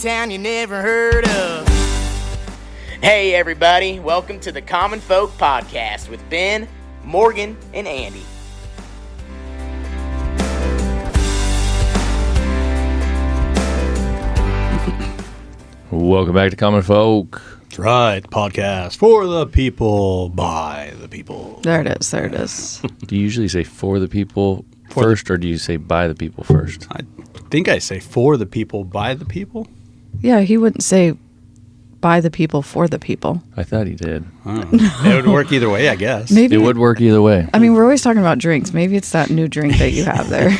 town you never heard of. Hey everybody, welcome to the Common Folk Podcast with Ben, Morgan, and Andy. Welcome back to Common Folk. That's right, podcast for the people, by the people. There it is. Do you usually say for the people first, or do you say by the people first? I think I say for the people, by the people. Yeah, he wouldn't say by the people, for the people. I thought he did. It would work either way, I guess. Maybe It would work either way. I mean, we're always talking about drinks. Maybe it's that new drink that you have there.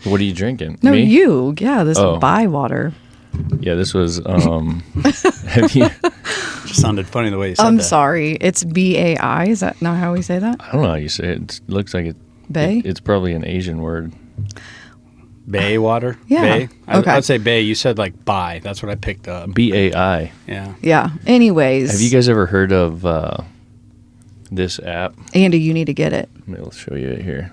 What are you drinking? No, Me? you. Yeah, this Oh. Bai water. Yeah, this was, have you, Just sounded funny the way you said I'm that. sorry. It's BAI. Is that not how we say that? I don't know how you say it. It looks like Bay? it's probably an Asian word. Bay water? Yeah. Bay? Okay. I'd say bay. You said like by. That's what I picked up. BAI. Yeah. Yeah. Anyways. Have you guys ever heard of this app? Andy, you need to get it. I'll show you it here.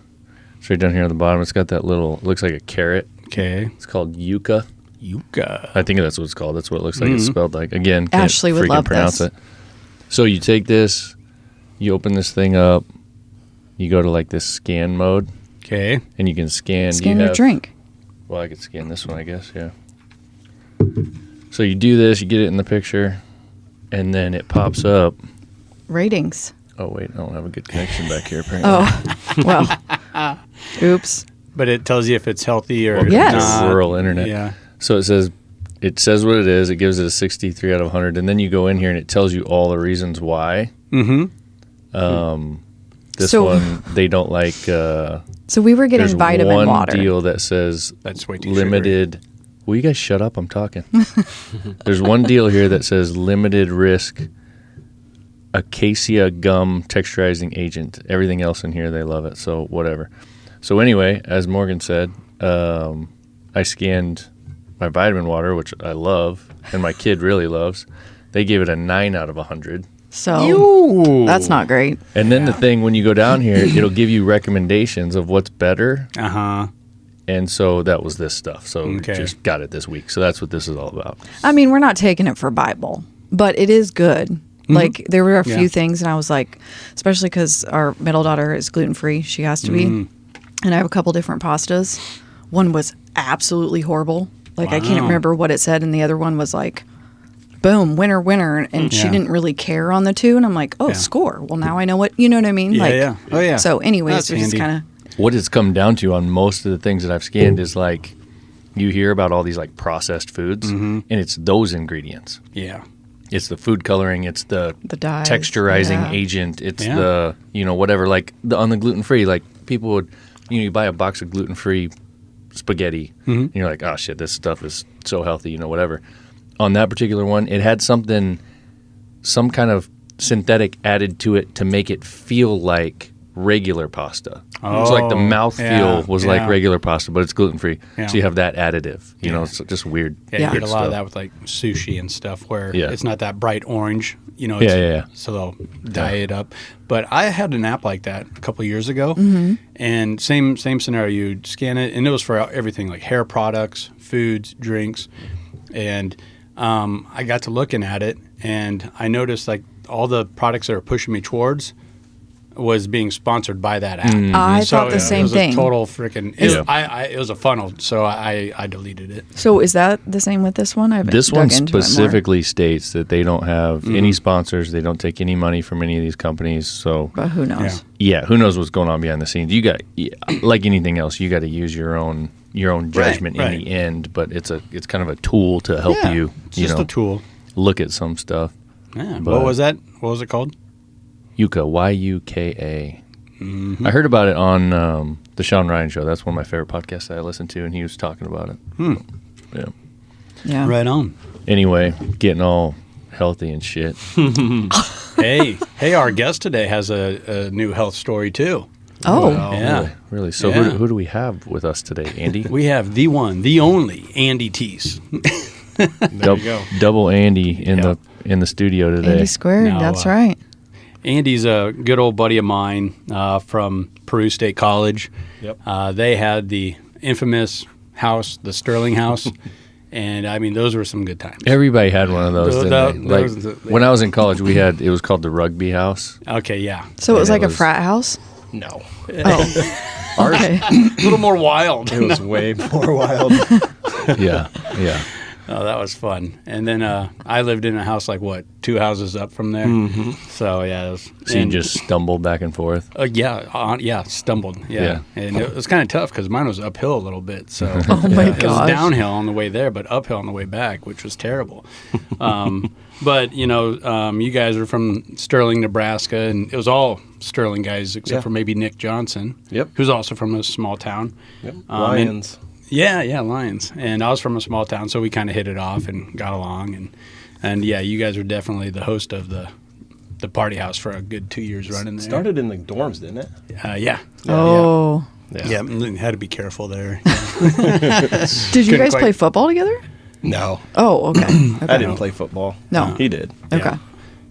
It's right down here on the bottom. It's got that little, looks like a carrot. Okay. It's called Yucca. Yucca. I think that's what it's called. That's what it looks like. It's spelled like. Again, can't Ashley would freaking love pronounce this. it. So you take this, you open this thing up, you go to like this scan mode, Okay. and you can scan. Scan you your have, drink. Well, I could scan this one, I guess. Yeah. So you do this, you get it in the picture, and then it pops up. Ratings. Oh wait, I don't have a good connection back here. Apparently. Oh, well. Oops. But it tells you if it's healthy or Welcome Yes. to not. rural internet. Yeah. So it says what it is. It gives it a 63 out of 100, and then you go in here and it tells you all the reasons why. Mm-hmm. This So- one they don't like. So we were getting There's vitamin one water. deal that says That's way too limited. Will you guys shut up? I'm talking. There's one deal here that says limited risk acacia gum texturizing agent. Everything else in here, they love it. So whatever. So anyway, as Morgan said, I scanned my vitamin water, which I love, and my kid really loves. They gave it a 9 out of 100. So Ooh. that's not great. And then the thing, when you go down here, it'll give you recommendations of what's better. Uh-huh. And so that was this stuff. So Okay. just got it this week. So that's what this is all about. I mean, we're not taking it for Bible, but it is good. Like, there were a Yeah. few things, and I was like, especially because our middle daughter is gluten-free. She has to be. And I have a couple different pastas. One was absolutely horrible. Like, I can't Wow. remember what it said. And the other one was like, boom, winner. And she Yeah. didn't really care on the two. And I'm like, oh, Yeah. score. Well, now I know what, you know what I mean? Yeah, like, yeah. Oh, yeah. So anyways, That's we just handy. kind of, What it's come down to on most of the things that I've scanned is like, you hear about all these like processed foods, and it's those ingredients. Yeah. It's the food coloring, it's the dyes, texturizing yeah. agent, it's Yeah. the, whatever, like on the gluten-free, like people would, you buy a box of gluten-free spaghetti, and you're like, oh shit, this stuff is so healthy, whatever. On that particular one, it had some kind of synthetic added to it to make it feel like regular pasta. So like the mouthfeel was like regular pasta, but it's gluten-free. Yeah. So you have that additive, Yeah. it's just weird. Yeah, Yeah. you get a lot of stuff. that with like sushi and stuff where Yeah. it's not that bright orange, it's, Yeah. So they'll dye it up. But I had an app like that a couple of years ago, and same scenario. You'd scan it, and it was for everything like hair products, foods, drinks, and I got to looking at it, and I noticed like all the products that are pushing me towards was being sponsored by that app. I So thought the same it was thing. a total freaking. Yeah. It was a funnel, so I deleted it. So is that the same with this one? I haven't This dug one into it more. specifically states that they don't have any sponsors. They don't take any money from any of these companies. So, But who knows? yeah, who knows what's going on behind the scenes? You got, like anything else, you got to use your own judgment right. in the end. But it's kind of a tool to help you. It's just a tool. Look at some stuff. Yeah. But- What was that? What was it called? Yucca, Yuka. I heard about it on the Sean Ryan Show. That's one of my favorite podcasts that I listen to, and he was talking about it. Yeah. Yeah. Right on. Anyway, getting all healthy and shit. Hey, our guest today has a new health story too. Oh, Yeah. Really. So Yeah. who do we have with us today, Andy? We have the one, the only Andy Thies. There you go. Double Andy in Yeah. the studio today. Andy squared. Now, That's right. Andy's a good old buddy of mine from Peru State College. Yep. They had the infamous house, the Sterling House, And I mean, those were some good times. Everybody had one of those, didn't they? When I was in college, it was called the Rugby House. Okay, yeah. So it was like a frat house? No. Oh. Okay. A little more wild. It was way more wild. Yeah. Oh, that was fun. And then I lived in a house like, 2 houses up from there. So, yeah. It was, So you just stumbled back and forth? Stumbled. Yeah. And it was kind of tough because mine was uphill a little bit. So Oh, my it was gosh. downhill on the way there, but uphill on the way back, which was terrible. But, you guys are from Sterling, Nebraska, and it was all Sterling guys except for maybe Nick Johnson. Yep. Who's also from a small town. Yep. Lions. Yeah, Lions. And I was from a small town, so we kind of hit it off and got along. And yeah, you guys were definitely the host of the party house for a good 2 years running there. Started in the dorms, didn't it? Yeah. Oh. Yeah, had to be careful there. Did you guys quite- play football together? No. Oh, okay. I didn't play football. No. He did. Okay.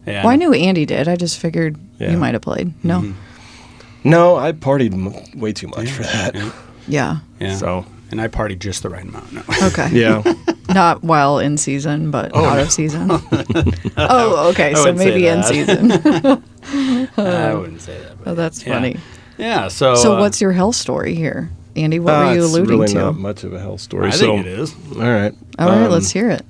Yeah. Well, I knew Andy did. I just figured Yeah. you might have played. No. No, I partied way too much for that. Yeah. Yeah. So, And I partied just the right amount. No. Okay. yeah. Not while in season, but out of season. Oh, okay. So wouldn't say maybe in that. season. I wouldn't say that. Oh, that's Yeah. funny. Yeah, so... So what's your health story here? Andy, what were you it's alluding really to? not much of a hell story. I think it is. All right. All right, let's hear it.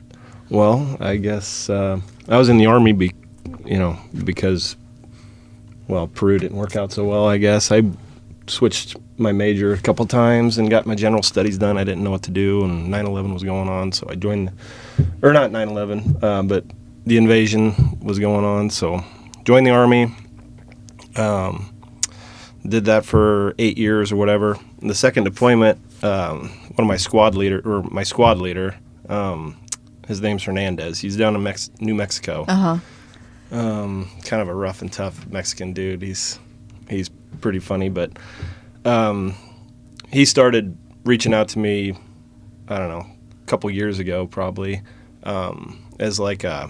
Well, I guess I was in the Army, because, Peru didn't work out so well, I guess. I switched my major a couple times and got my general studies done. I didn't know what to do, and 9/11 was going on, so I joined, or not 9/11, but the invasion was going on, so joined the Army. Did that for 8 years or whatever. And the second deployment, my squad leader, his name's Hernandez. He's down in New Mexico. Kind of a rough and tough Mexican dude. He's pretty funny, but he started reaching out to me, I don't know, a couple years ago probably, as like a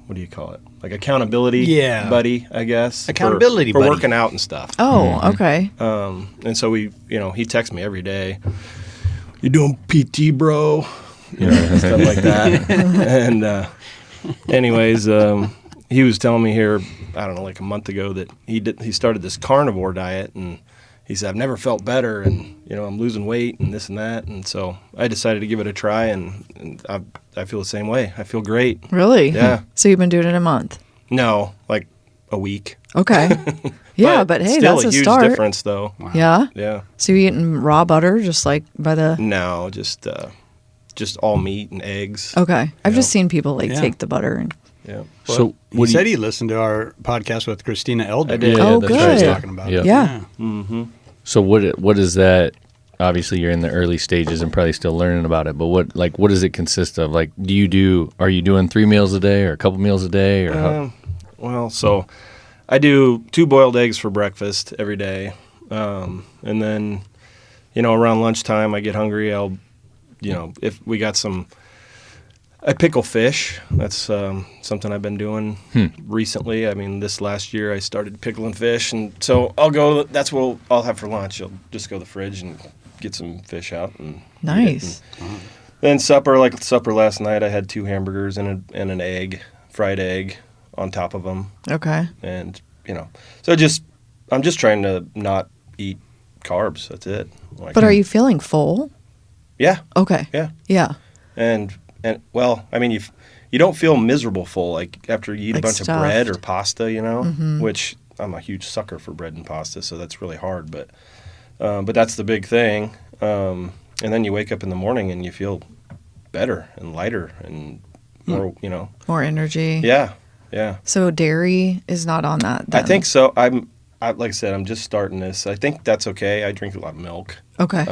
what do you call it? Like accountability buddy, I guess. Accountability for buddy. working out and stuff. Oh, okay. And so he texts me every day. You doing PT, bro? Stuff like that. And anyways, he was telling me here, I don't know, like a month ago that he started this carnivore diet, and he said, I've never felt better, and I'm losing weight and this and that, and so I decided to give it a try, and I feel the same way. I feel great. Really? Yeah. So you've been doing it a month? No, like a week. Okay. Yeah, but hey, still that's a huge start. difference, though. Wow. Yeah? Yeah. So you eating raw butter just like by the... No, just all meat and eggs. Okay. I've Yeah. just seen people Yeah. take the butter and... Yeah. So He said he listened to our podcast with Christina Elder. I did. Oh, that's good. She was Yeah. talking about. Yeah. Yeah. So what is that? Obviously, you're in the early stages and probably still learning about it. But what does it consist of? Like, are you doing 3 meals a day or a couple meals a day? Or So I do 2 boiled eggs for breakfast every day, and then around lunchtime I get hungry. I'll if we got I pickle fish. That's something I've been doing recently. I mean, this last year I started pickling fish, and so I'll go. That's what I'll have for lunch. I'll just go to the fridge and get some fish out and eat it. Nice. And then supper last night, I had 2 hamburgers and an egg, fried egg, on top of them, Okay. and so I'm just trying to not eat carbs. That's it. But are you feeling full? Yeah, Okay. yeah. Yeah. And well, I mean, you don't feel miserable full like after you eat Like a bunch of stuffed. bread or pasta, which I'm a huge sucker for bread and pasta, so that's really hard. But that's the big thing. And then you wake up in the morning and you feel better and lighter and more, More energy. Yeah, yeah. So dairy is not on that then? I think so. Like I said, I'm just starting this. I think that's okay. I drink a lot of milk. Okay.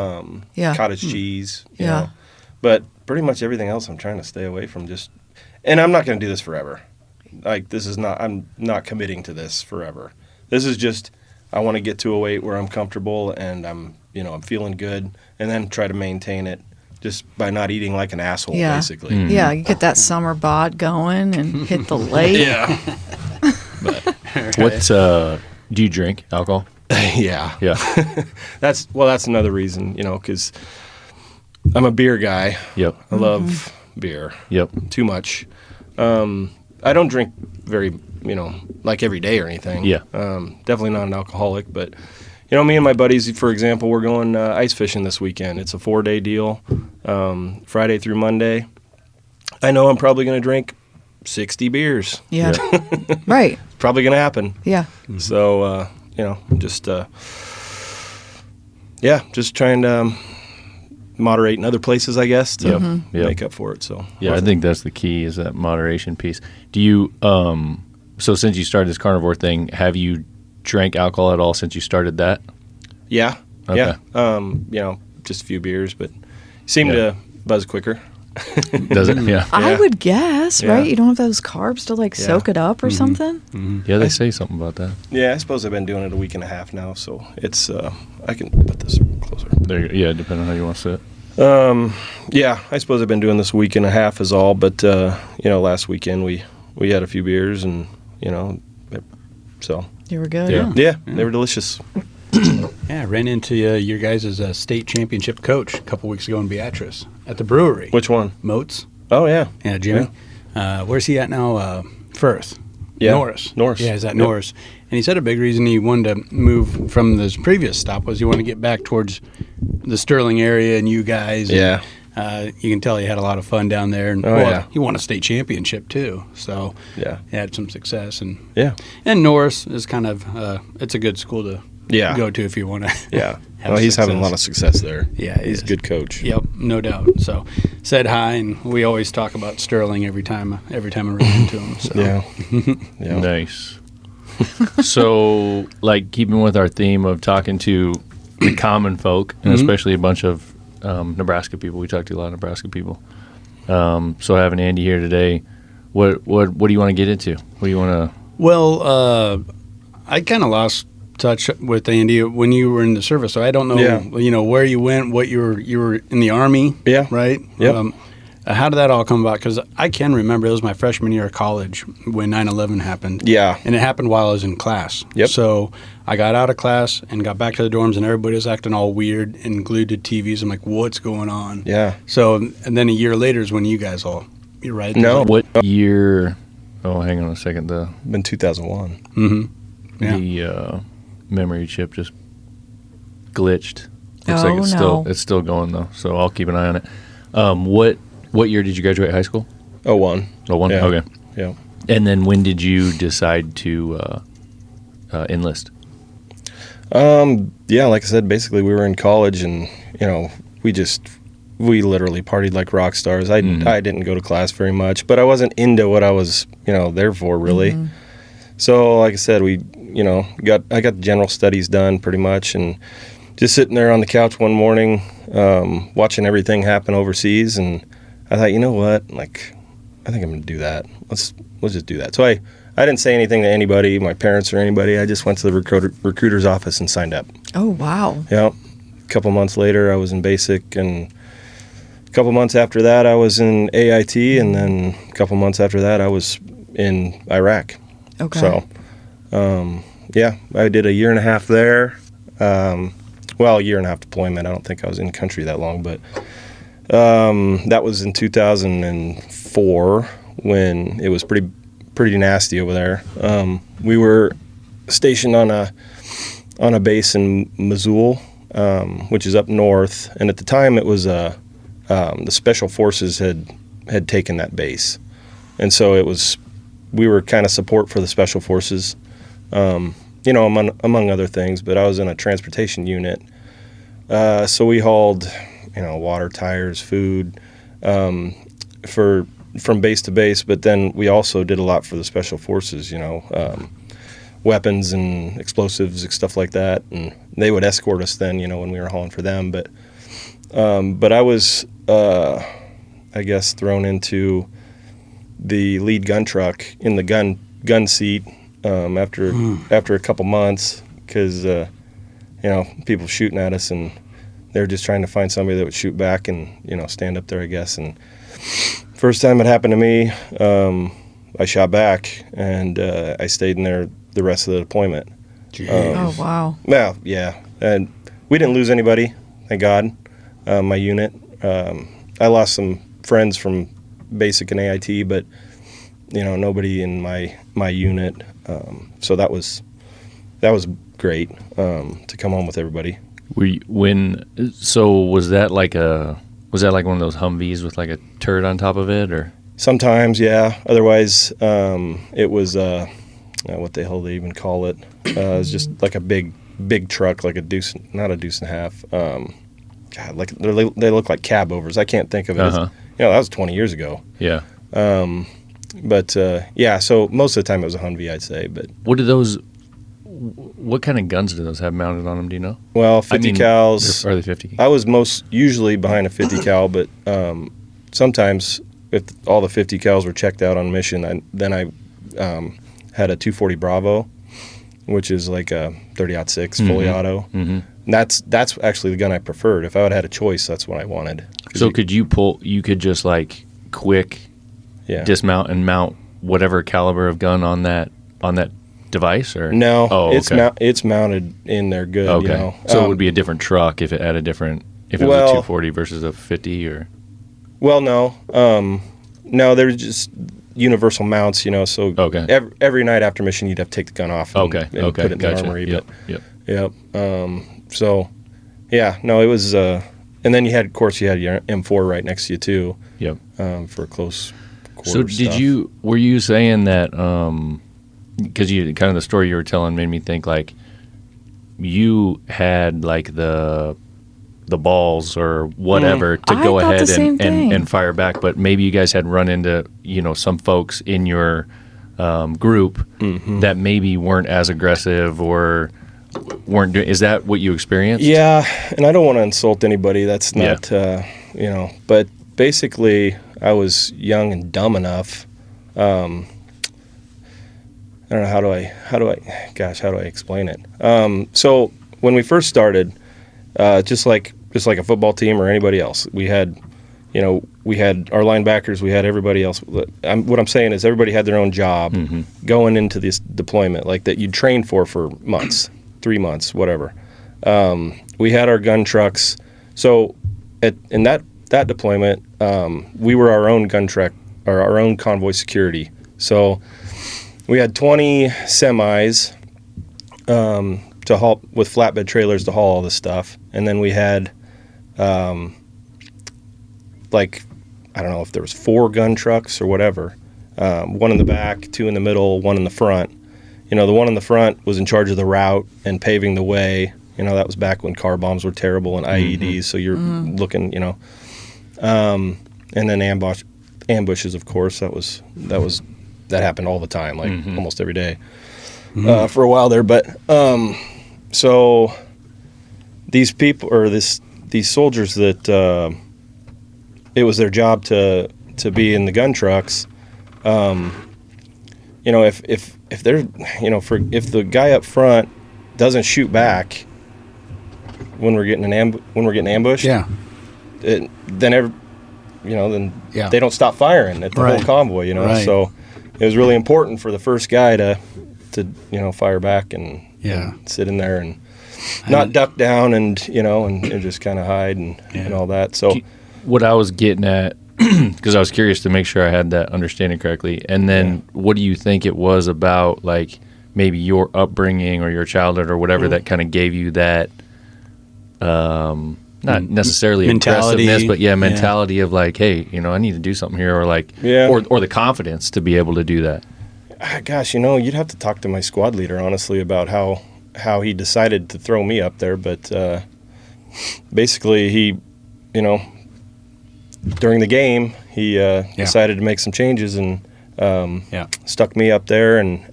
Yeah. Cottage cheese. You Yeah. know. But pretty much everything else I'm trying to stay away from. And I'm not going to do this forever. Like I'm not committing to this forever. This is just, I want to get to a weight where I'm comfortable and I'm feeling good, and then try to maintain it just by not eating like an asshole, Yeah. basically. Yeah, you get that summer bod going and hit the lake. Yeah. What do you drink alcohol? Yeah. Yeah. That's another reason, because I'm a beer guy. Yep. I love beer. Yep. Too much. I don't drink very, like every day or anything. Yeah. Definitely not an alcoholic, but me and my buddies, for example, we're going ice fishing this weekend. It's a 4-day deal, Friday through Monday. I know I'm probably going to drink 60 beers. Yeah. Right. Probably going to happen. Yeah. So, just trying to moderate in other places, I guess, to make up for it. So yeah, I think that's the key, is that moderation piece. Do you, so since you started this carnivore thing, have you drank alcohol at all since you started that? Yeah. Okay. Yeah. Just a few beers, but seem to buzz quicker. Does it? Yeah. I would guess, Yeah. right? You don't have those carbs to like soak it up or something. Yeah, they say something about that. Yeah, I suppose I've been doing it a week and a half now, so it's I can put this closer. There, yeah, depending on how you want to sit. Yeah, I suppose I've been doing this week and a half is all, but last weekend we had a few beers and so You were good. yeah, they were delicious. Yeah, I ran into your guys' state championship coach a couple weeks ago in Beatrice at the brewery. Which one? Moats. Oh yeah, Yeah, Jimmy. Where's he at now? Firth. Yeah. Norris. Norris. Yeah, he's at Yep. Norris. And he said a big reason he wanted to move from this previous stop was he wanted to get back towards the Sterling area and you guys. Yeah. And, you can tell he had a lot of fun down there. And yeah. he won a state championship too. So Yeah. he had some success. And Norris is kind of, it's a good school to go to if you want to. Yeah. have Well, he's having a success. lot of success there. Yeah, he he's is. a good coach. Yep, no doubt. So said hi, and we always talk about Sterling every time I run into him. So. Yeah. Yeah. Nice. So, like, keeping with our theme of talking to the common folk, and especially a bunch of Nebraska people. We talk to a lot of Nebraska people. So having Andy here today, what do you want to get into? What do you want to? Well, I kind of lost touch with Andy when you were in the service, so I don't know, where you went, what you were in the Army, right? Yep. How did that all come about? Because I can remember it was my freshman year of college when 9/11 happened. Yeah. And it happened while I was in class. Yep. So I got out of class and got back to the dorms, and everybody was acting all weird and glued to TVs. I'm like, what's going on? Yeah. So, and then a year later is when you guys you're right. No. What year? Oh, hang on a second. Been 2001. Mm-hmm. Yeah. The memory chip just glitched. Oh, like it's still going though, so I'll keep an eye on it. What year did you graduate high school? 01. Oh, one. Yeah. Okay. Yeah. And then when did you decide to enlist? Yeah, like I said, basically we were in college and, we literally partied like rock stars. I didn't go to class very much, but I wasn't into what I was, there for really. So like I said, I got general studies done pretty much, and just sitting there on the couch one morning, watching everything happen overseas, and I thought, you know what, like, I think I'm going to do that. Let's just do that. So I didn't say anything to anybody, my parents or anybody. I just went to the recruiter's office and signed up. Oh, wow. Yeah. A couple months later, I was in basic, and a couple months after that, I was in AIT, and then a couple months after that, I was in Iraq. Okay. So, I did a year and a half there. A year and a half deployment. I don't think I was in country that long, but that was in 2004 when it was pretty nasty over there. We were stationed on a base in Mosul, which is up north, and at the time it was the special forces had taken that base, and so we were kind of support for the special forces, among other things. But I was in a transportation unit, so we hauled, water, tires, food, from base to base. But then we also did a lot for the special forces, weapons and explosives, stuff like that. And they would escort us then, when we were hauling for them. But I was, I guess, thrown into the lead gun truck in the gun seat after a couple months, because people shooting at us, and they were just trying to find somebody that would shoot back and stand up there, I guess. And first time it happened to me, I shot back, and I stayed in there the rest of the deployment. Oh, wow. Well, yeah, and we didn't lose anybody, thank God. My unit, I lost some friends from basic and AIT, but nobody in my unit. So that was great to come home with everybody. Was that like one of those Humvees with like a turret on top of it, or? Sometimes, yeah. Otherwise, it was what the hell they even call it? It was just like a big truck, like not a deuce and a half. God, like they look like cab overs. I can't think of it. Uh-huh. That was 20 years ago. Yeah. But yeah. So most of the time it was a Humvee, I'd say. But what kind of guns do those have mounted on them? Do you know? Well, 50 cals. Are they 50? I was most usually behind a 50 cal, but sometimes if all the 50 cals were checked out on mission, I had a 240 Bravo, which is like a 30-06 fully auto. Mm-hmm. And that's actually the gun I preferred. If I would have had a choice, that's what I wanted. So you could just like quick dismount and mount whatever caliber of gun on that device, or no? Oh, it's mounted in there good. Okay, so it would be a different truck if it was a 240 versus a 50, or. Well, no, they're just universal mounts. So every night after mission, you'd have to take the gun off. And put it in the armory. Yep. So, yeah, no, it was. And then you had your M4 right next to you too. Yep. For close quarters. So were you saying that? Because you kind of the story you were telling made me think like you had like the balls or whatever to go ahead and fire back, but maybe you guys had run into some folks in your group that maybe weren't as aggressive or weren't doing. Is that what you experienced? Yeah, and I don't want to insult anybody. That's not but basically I was young and dumb enough. I don't know how do I explain it? So when we first started, just like a football team or anybody else, we had our linebackers, we had everybody else. What I'm saying is everybody had their own job going into this deployment, like that you'd train for months, 3 months, whatever. We had our gun trucks. So in that deployment, we were our own gun truck or our own convoy security. So we had 20 semis to haul with flatbed trailers to haul all this stuff, and then we had I don't know if there was 4 gun trucks or whatever. One in the back, 2 in the middle, 1 in the front. The one in the front was in charge of the route and paving the way. That was back when car bombs were terrible and IEDs. So you're looking, and then ambushes, of course. That happened all the time, like almost every day for a while there. But so these people or these soldiers that it was their job to be in the gun trucks. If they're if the guy up front doesn't shoot back when we're getting ambushed, then they don't stop firing at the whole convoy. Right. So it was really important for the first guy to fire back and sit in there and not duck down and just kind of hide and all that. So what I was getting at, because I was curious to make sure I had that understanding correctly, and then what do you think it was about like maybe your upbringing or your childhood or whatever that kind of gave you that not necessarily mentality, aggressiveness, but mentality of like, hey, I need to do something here, or like, or the confidence to be able to do that. Gosh, you'd have to talk to my squad leader, honestly, about how he decided to throw me up there. But basically, he, during the game, he decided to make some changes and stuck me up there. And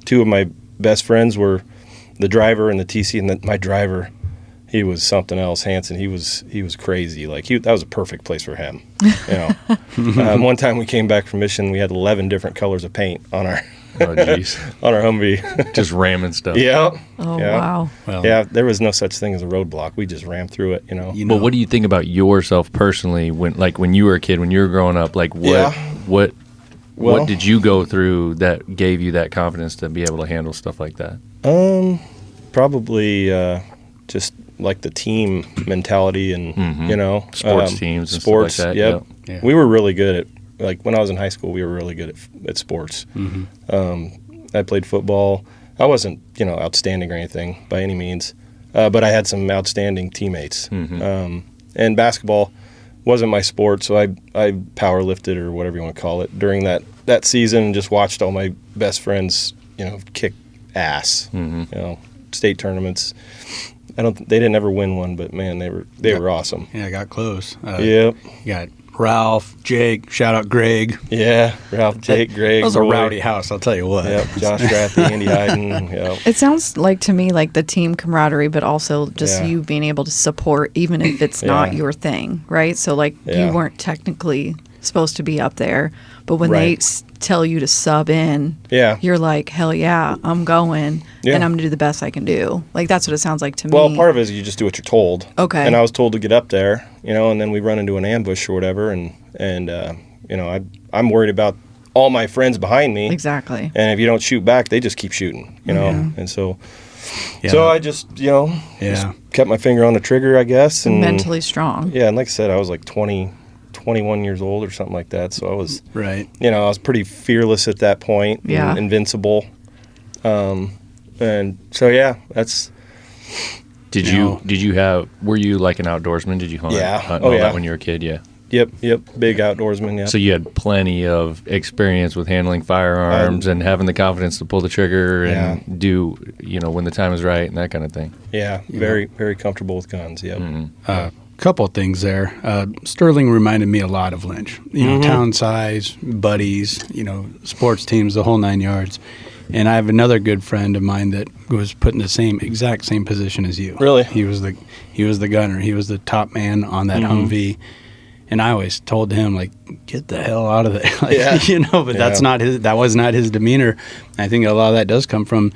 2 of my best friends were the driver and the TC, and my driver. He was something else, Hanson. He was crazy. Like that was a perfect place for him. One time we came back from mission, we had 11 different colors of paint on our on our Humvee, just ramming stuff. Yeah. Oh wow. Well, yeah, there was no such thing as a roadblock. We just rammed through it. But what do you think about yourself personally when you were a kid, when you were growing up? Like what did you go through that gave you that confidence to be able to handle stuff like that? Probably just like the team mentality and Sports teams and sports. stuff like that. Yep. Yeah. We were really good at, like, when I was in high school, we were really good at sports. I played football. I wasn't outstanding or anything by any means, but I had some outstanding teammates. And basketball wasn't my sport, so I power lifted, or whatever you want to call it, during that season, and just watched all my best friends kick ass. State tournaments. They didn't ever win one, but man, they were awesome. Yeah, I got close. Yep. You got Ralph, Jake, shout out Greg. Yeah, Ralph, Jake, Greg. That was a Roy. rowdy house, I'll tell you what. Yep, Josh Strathy, Andy Hyden. Yep. It sounds like to me like the team camaraderie, but also just Yeah. you being able to support even if it's not Yeah. your thing, right? So like Yeah. you weren't technically supposed to be up there, but when they Right. tell you to sub in, Yeah. you're like, hell yeah, I'm going, Yeah. and I'm gonna do the best I can do. Like that's what it sounds like to Well, me. part of it is you just do what you're told. Okay. And I was told to get up there, and then we run into an ambush or whatever, and I'm worried about all my friends behind me. Exactly. And if you don't shoot back, they just keep shooting, And so Yeah. I just, just Yeah. kept my finger on the trigger, I guess. And Mentally strong. Yeah, and like I said, I was like 21 years old or something like that. So I was, Right. I was pretty fearless at that point. Yeah. And invincible. And so, yeah, that's... Did you were you like an outdoorsman? Did you hunt? Yeah. Hunt Oh, all yeah. that when you were a kid? Yeah. Yep, big outdoorsman, yeah. So you had plenty of experience with handling firearms and having the confidence to pull the trigger and do, when the time is right and that kind of thing. Yeah, very, very comfortable with guns, yep. Couple of things there. Sterling reminded me a lot of Lynch. Town size, buddies, sports teams, the whole 9 yards. And I have another good friend of mine that was put in the exact same position as you. Really? He was the gunner. He was the top man on that Humvee. And I always told him, like, get the hell out of there. But that was not his demeanor. I think a lot of that does come from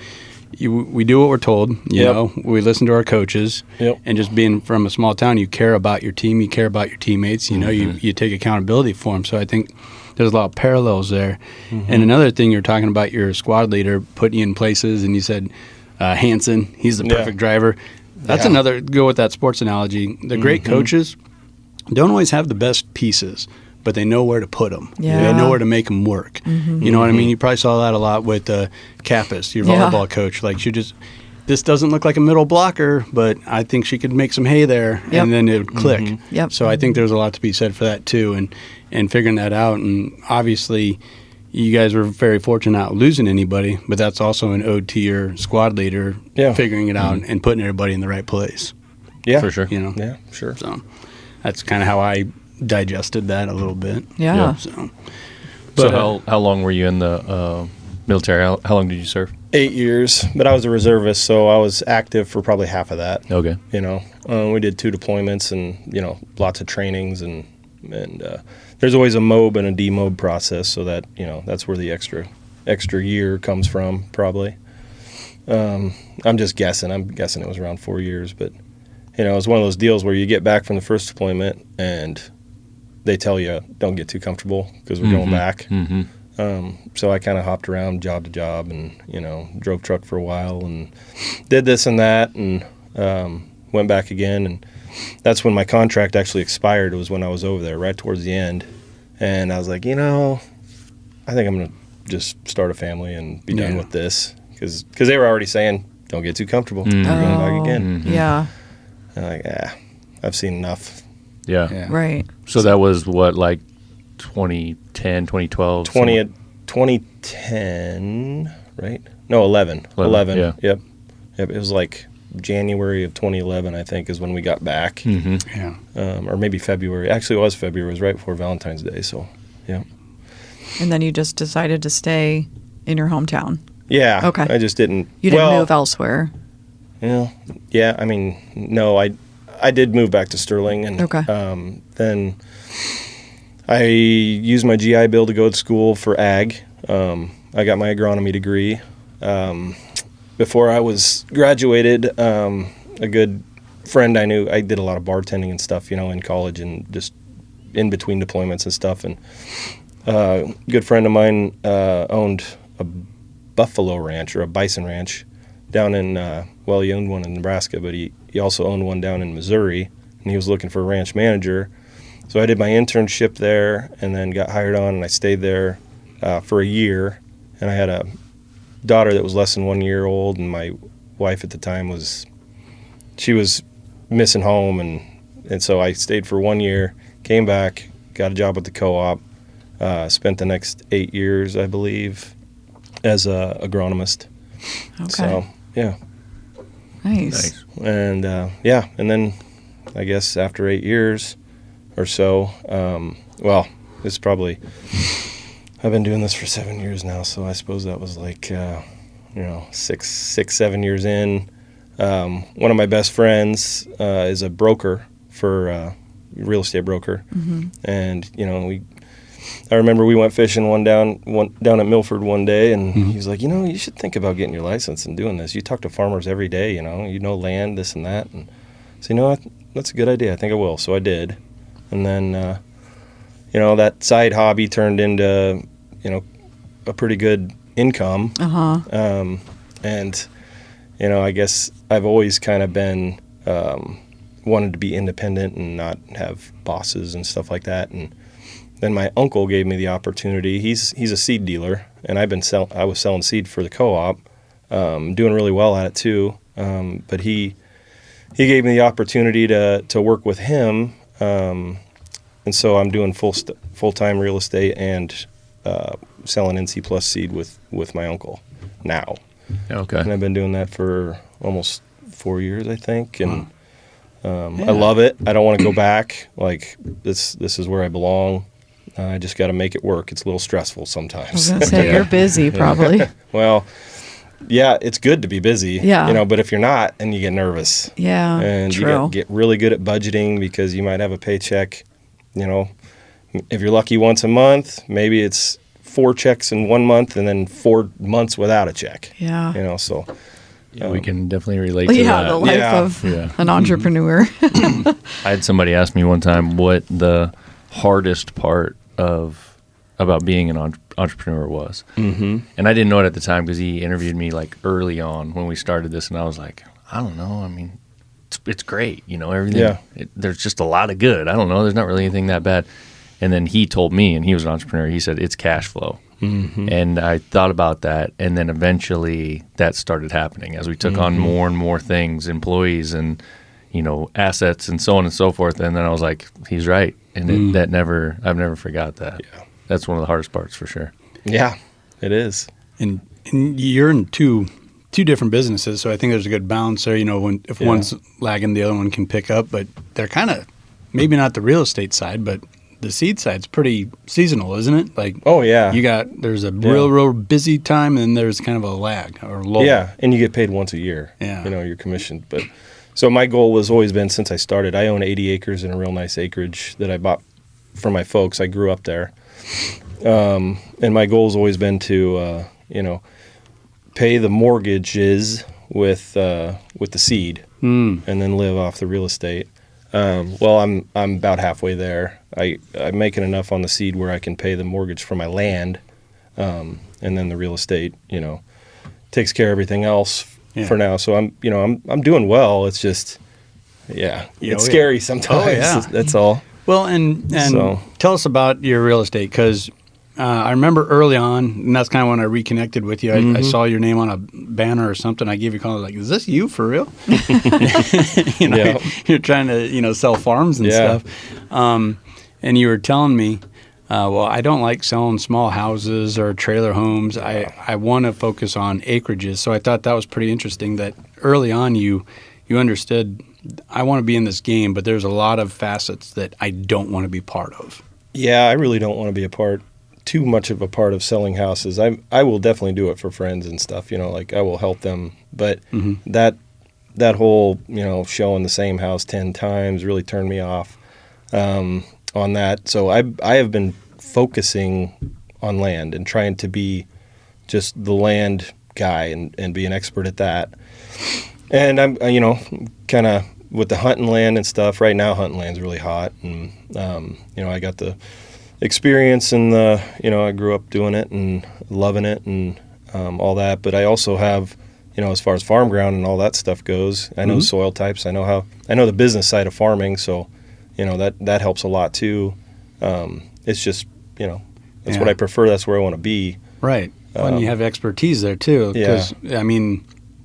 we do what we're told, we listen to our coaches, and just being from a small town, you care about your team, you care about your teammates, you take accountability for them. So I think there's a lot of parallels there. And another thing, you're talking about your squad leader putting you in places, and you said Hanson, he's the perfect driver. That's another, go with that sports analogy. The great coaches don't always have the best pieces, but they know where to put them. Yeah. They know where to make them work. You know what I mean? You probably saw that a lot with Kappas, your volleyball coach. Like, this doesn't look like a middle blocker, but I think she could make some hay there, and then it would click. Yep. So I think there's a lot to be said for that too, and figuring that out. And obviously, you guys were very fortunate not losing anybody, but that's also an ode to your squad leader figuring it out and putting everybody in the right place. Yeah. For sure. Yeah, sure. So that's kind of how I digested that a little bit. Yeah. So, how long were you in the military? How long did you serve? 8 years, but I was a reservist, so I was active for probably half of that. Okay. We did 2 deployments and, lots of trainings and there's always a MOB and a demob process, so that, that's where the extra year comes from, probably. I'm just guessing. I'm guessing it was around 4 years, but, it was one of those deals where you get back from the first deployment and they tell you, don't get too comfortable because we're going back. So I kind of hopped around job to job and, drove truck for a while and did this and that and went back again. And that's when my contract actually expired. It was when I was over there, right towards the end. And I was like, I think I'm going to just start a family and be done with this. Because they were already saying, don't get too comfortable. You're going back again. Yeah. And I'm like, I've seen enough. Yeah. Right. So that was what, like 2010, 2012? 2010, right? No, 11. 11. Yeah. Yep. It was like January of 2011, I think, is when we got back. yeah. Or maybe February. Actually, it was February. It was right before Valentine's Day. So, yeah. And then you just decided to stay in your hometown. Yeah. Okay. I just didn't. You didn't move elsewhere. Yeah. I mean, no, I did move back to Sterling. And Okay. then I used my GI Bill to go to school for ag. I got my agronomy degree. Before I was graduated, a good friend I knew, I did a lot of bartending and stuff, in college and just in between deployments and stuff. And a good friend of mine owned a buffalo ranch or a bison ranch down in, he owned one in Nebraska, but he he also owned one down in Missouri, and he was looking for a ranch manager. So I did my internship there and then got hired on, and I stayed there for a year. And I had a daughter that was less than 1 year old, and my wife at the time was missing home, and so I stayed for 1 year, came back, got a job with the co-op, spent the next 8 years, I believe, as a agronomist. Okay. So, yeah. Nice. And, and then I guess after 8 years or so, it's probably, I've been doing this for 7 years now, so I suppose that was like, 7 years in. One of my best friends is a broker for real estate broker, and I remember we went fishing down at Milford one day, and he was like, you should think about getting your license and doing this. You talk to farmers every day, you know land, this and that, and so that's a good idea. I think I will. So I did, and then that side hobby turned into a pretty good income. And I guess I've always kind of been wanted to be independent and not have bosses and stuff like that. And then my uncle gave me the opportunity. He's a seed dealer, and I was selling seed for the co-op, doing really well at it too. But he gave me the opportunity to work with him, and so I'm doing full-time real estate and selling NC Plus seed with my uncle now. Okay. And I've been doing that for almost 4 years, I think, and I love it. I don't want to go back. Like this is where I belong. I just got to make it work. It's a little stressful sometimes. I was going to say, you're busy probably. Well, yeah, it's good to be busy. Yeah. But if you're not, then you get nervous. Yeah, and true. you got to get really good at budgeting, because you might have a paycheck. If you're lucky once a month, maybe it's 4 checks in 1 month, and then 4 months without a check. Yeah. So. We can definitely relate to that. The life of an entrepreneur. I had somebody ask me one time what the hardest part about being an entrepreneur was. And I didn't know it at the time, because he interviewed me like early on when we started this, and I was like, I don't know. I mean, it's great, everything. Yeah. There's just a lot of good. I don't know. There's not really anything that bad. And then he told me, and he was an entrepreneur, he said, it's cash flow. And I thought about that, and then eventually that started happening as we took on more and more things, employees and assets and so on and so forth. And then I was like, he's right, and I've never forgot that. Yeah. That's one of the hardest parts for sure. Yeah, it is. And you're in two different businesses, so I think there's a good balance there. If one's lagging, the other one can pick up. But they're kind of maybe not the real estate side, but the seed side's pretty seasonal, isn't it? Like, oh yeah, there's a real busy time, and there's kind of a lag or lull. Yeah, and you get paid once a year. Yeah, you're commissioned. But so my goal has always been, since I started, I own 80 acres in a real nice acreage that I bought for my folks. I grew up there, and my goal has always been to pay the mortgages with the seed, and then live off the real estate. I'm about halfway there. I'm making enough on the seed where I can pay the mortgage for my land, and then the real estate, takes care of everything else for now. So I'm doing well. It's just, it's scary sometimes. Oh, yeah. That's all. Well, and so, tell us about your real estate, because I remember early on, and that's kind of when I reconnected with you. I saw your name on a banner or something. I gave you a call, like, is this you for real? You're trying to, sell farms and stuff. And you were telling me, I don't like selling small houses or trailer homes. I want to focus on acreages. So I thought that was pretty interesting that early on you understood, I want to be in this game, but there's a lot of facets that I don't want to be part of. Yeah, I really don't want to be too much of a part of selling houses. I will definitely do it for friends and stuff, like I will help them. But that whole, showing the same house 10 times really turned me off on that. So I have been focusing on land and trying to be just the land guy and be an expert at that. And I'm, kind of with the hunting land and stuff. Right now, hunting land's really hot. And, I got the experience and I grew up doing it and loving it and all that. But I also have as far as farm ground and all that stuff goes. I know soil types. I know the business side of farming. So, that helps a lot too. It's just, that's what I prefer. That's where I want to be. Right. And you have expertise there too. Because,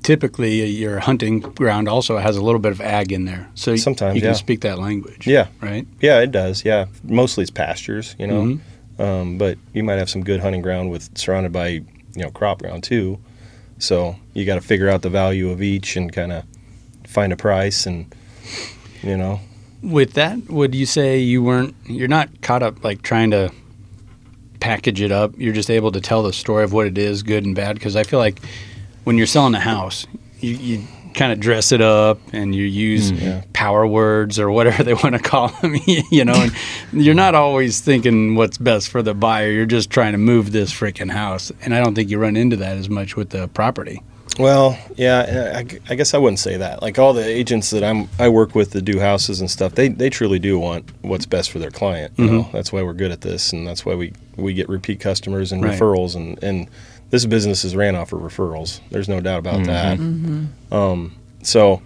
typically your hunting ground also has a little bit of ag in there. So sometimes you can speak that language. Yeah. Right? Yeah, it does. Yeah. Mostly it's pastures, but you might have some good hunting ground surrounded by, crop ground too. So you got to figure out the value of each and kind of find a price and, With that, would you say you're not caught up like trying to package it up? You're just able to tell the story of what it is, good and bad? Because I feel like when you're selling a house, you kind of dress it up and you use power words or whatever they want to call them, and you're not always thinking what's best for the buyer. You're just trying to move this freaking house. And I don't think you run into that as much with the property. Well, yeah, I guess I wouldn't say that. Like all the agents that I work with that do houses and stuff, they truly do want what's best for their client. That's why we're good at this, and that's why we get repeat customers and referrals, and this business is ran off of referrals. There's no doubt about that. So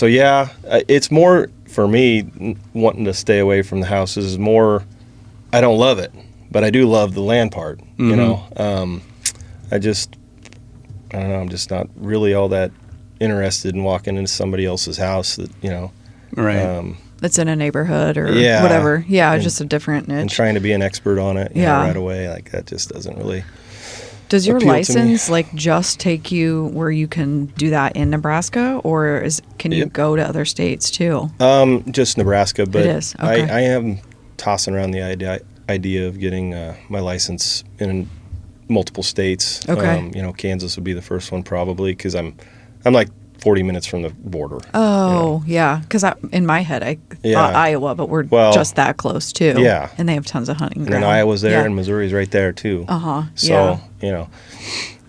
yeah, it's more for me wanting to stay away from the houses. Is more, I don't love it, but I do love the land part. I don't know. I'm just not really all that interested in walking into somebody else's house that, Right. That's in a neighborhood or whatever. Yeah, just a different niche. And trying to be an expert on it Yeah. right away. Like that just doesn't really Does your appeal to me. license just take you where you can do that in Nebraska, or can you go to other states too? Just Nebraska, but It is. Okay. I am tossing around the idea of getting my license in multiple states. Okay. Kansas would be the first one probably because I'm like 40 minutes from the border. Oh, yeah. Because in my head, I thought Iowa, but we're just that close too. Yeah. And they have tons of hunting And ground. then Iowa's there and Missouri's right there too. So,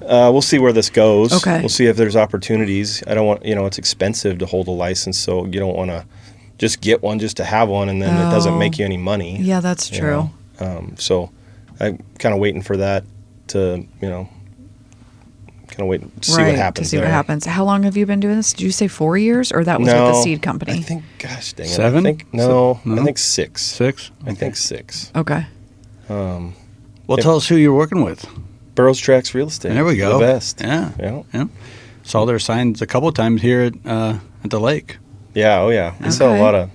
we'll see where this goes. Okay. We'll see if there's opportunities. I don't want, it's expensive to hold a license, so you don't want to just get one just to have one and then it doesn't make you any money. Yeah, that's true. So I'm kind of waiting for that to, kind of wait and see what happens. To see what happens. How long have you been doing this? Did you say 4 years, or that was with the seed company? I think, gosh dang it. 7? I think, no, I think 6. 6? I think 6. Okay. Well, tell us who you're working with. Burroughs Tracks Real Estate. There we go. The best. Yeah. Saw their signs a couple of times here at the lake. Yeah. Oh, yeah. We sell a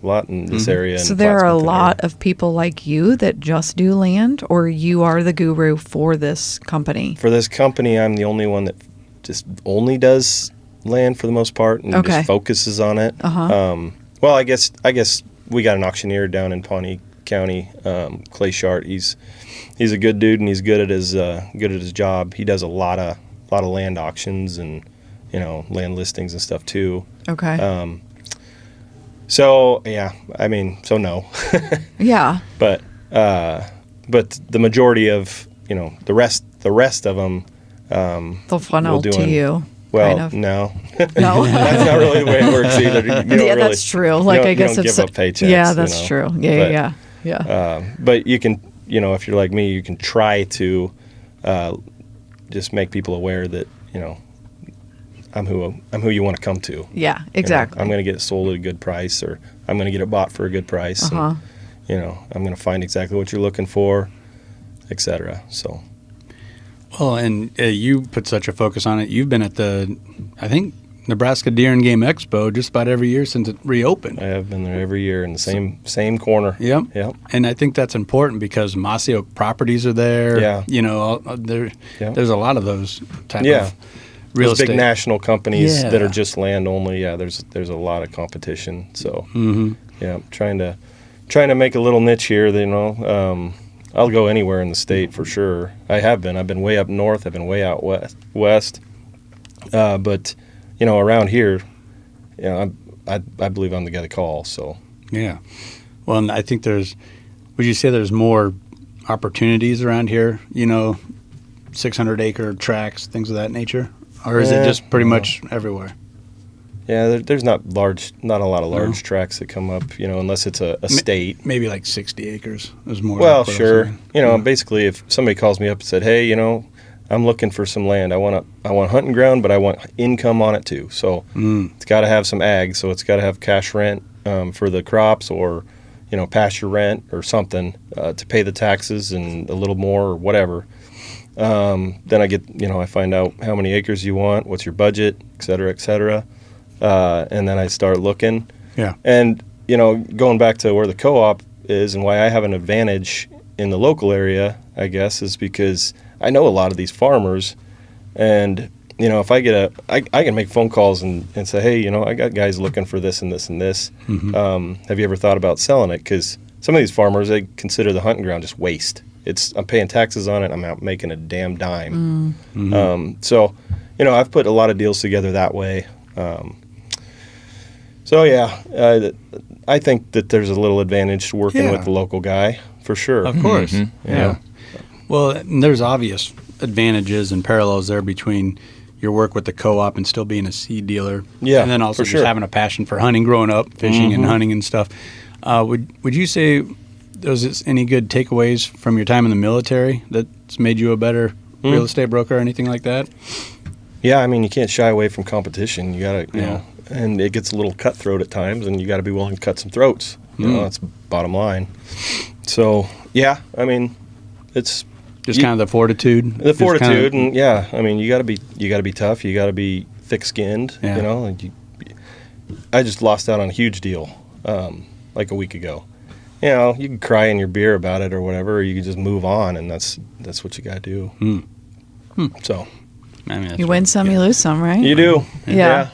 lot in this area. So there are a lot of people like you that just do land, or you are the guru for this company? For this company, I'm the only one that just only does land for the most part and just focuses on it. Well, I guess we got an auctioneer down in Pawnee County, Clay Shart. He's a good dude and he's good at his job. He does a lot of land auctions and land listings and stuff too. Okay. So yeah, no. Yeah. But the majority of the rest of them they'll funnel to you. Well, kind of. no, No. that's not really the way it works either. That's true. I guess you don't give up paychecks. Yeah, that's true. Yeah. But you can, if you're like me, you can try to just make people aware that I'm who you want to come to. Yeah, exactly. I'm going to get it sold at a good price, or I'm going to get it bought for a good price. And, I'm going to find exactly what you're looking for, etc. So. Well, and you put such a focus on it. You've been at the, I think, Nebraska Deer and Game Expo just about every year since it reopened. I have been there every year in the same corner. Yep. Yep. And I think that's important because Mossy Oak properties are there. Yeah. There's a lot of those type of real those estate. big national companies that are just land only. Yeah, there's a lot of competition. So yeah, I'm trying to make a little niche here. I'll go anywhere in the state for sure. I have been. I've been way up north. I've been way out west. But around here, I believe I'm the guy to call. So yeah. Well, and I think would you say there's more opportunities around here? 600-acre tracts, things of that nature, or is it just pretty much everywhere? Yeah, there's not a lot of large tracts that come up, unless it's a state. Maybe like 60 acres is more. Well, like sure. Basically, if somebody calls me up and said, "Hey, I'm looking for some land. I want hunting ground, but I want income on it too. So it's got to have some ag. So it's got to have cash rent for the crops, or pasture rent or something to pay the taxes and a little more or whatever. Then I find out how many acres you want, what's your budget, et cetera, and then I start looking. Yeah. And going back to where the co-op is and why I have an advantage in the local area, I guess, is because I know a lot of these farmers, and if I get I can make phone calls and say, hey, I got guys looking for this and this and this. Have you ever thought about selling it? Because some of these farmers, they consider the hunting ground just waste. I'm paying taxes on it. I'm not making a damn dime. So, I've put a lot of deals together that way. I think that there's a little advantage to working with the local guy for sure. Of course. Mm-hmm. Yeah. Well, and there's obvious advantages and parallels there between your work with the co-op and still being a seed dealer. Yeah, and then also for just sure. having a passion for hunting, growing up, fishing and hunting and stuff. Would you say there's any good takeaways from your time in the military that's made you a better real estate broker or anything like that? Yeah, I mean, you can't shy away from competition. You got to, and it gets a little cutthroat at times, and you got to be willing to cut some throats. That's bottom line. So, yeah, I mean, it's just kind of the fortitude. The fortitude, and I mean, you got to be tough. You got to be thick-skinned. Yeah. I just lost out on a huge deal like a week ago. You can cry in your beer about it or whatever, or you can just move on, and that's what you got to do. So, I mean, You win some, you lose some, right? you do. Yeah.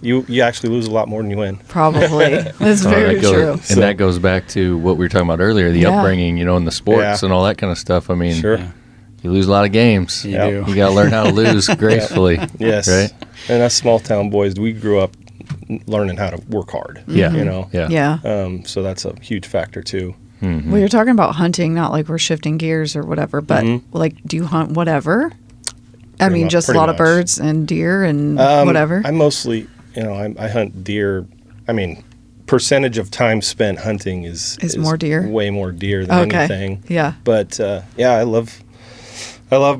You actually lose a lot more than you win. Probably. That's very true. And that goes back to what we were talking about earlier, the upbringing, in the sports and all that kind of stuff. I mean, you lose a lot of games. You do. You got to learn how to lose gracefully. Yes. Right? And us small town boys, we grew up learning how to work hard. Yeah. Yeah. So that's a huge factor too. Mm-hmm. Well, you're talking about hunting, not like we're shifting gears or whatever, but like, do you hunt whatever? I mean, just a lot of birds and deer and whatever. I mostly, I hunt deer. I mean, percentage of time spent hunting is more deer? way more deer than anything. Yeah. But I love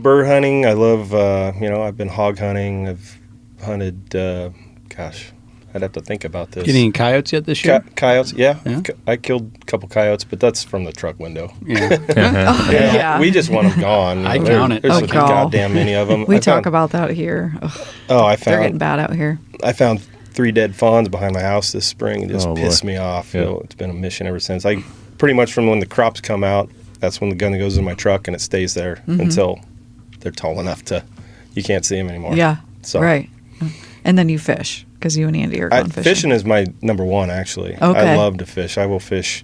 bird hunting. I love I've been hog hunting. I've hunted. I'd have to think about this. Getting coyotes yet this year? Coyotes, yeah. I killed a couple coyotes, but that's from the truck window. Yeah. Yeah. We just want them gone. I count it. There's Oh, so God. goddamn many of them. We talk about that here. Ugh, I they're getting found bad out here. I found 3 dead fawns behind my house this spring. It just Oh, boy. pissed me off. Yeah. It's been a mission ever since. I pretty much from when the crops come out, that's when the gun goes in my truck and it stays there until they're tall enough to you can't see them anymore. Yeah. So Right. And then you fish because you and Andy are going fishing. Fishing is my number one, actually. Okay. I love to fish. I will fish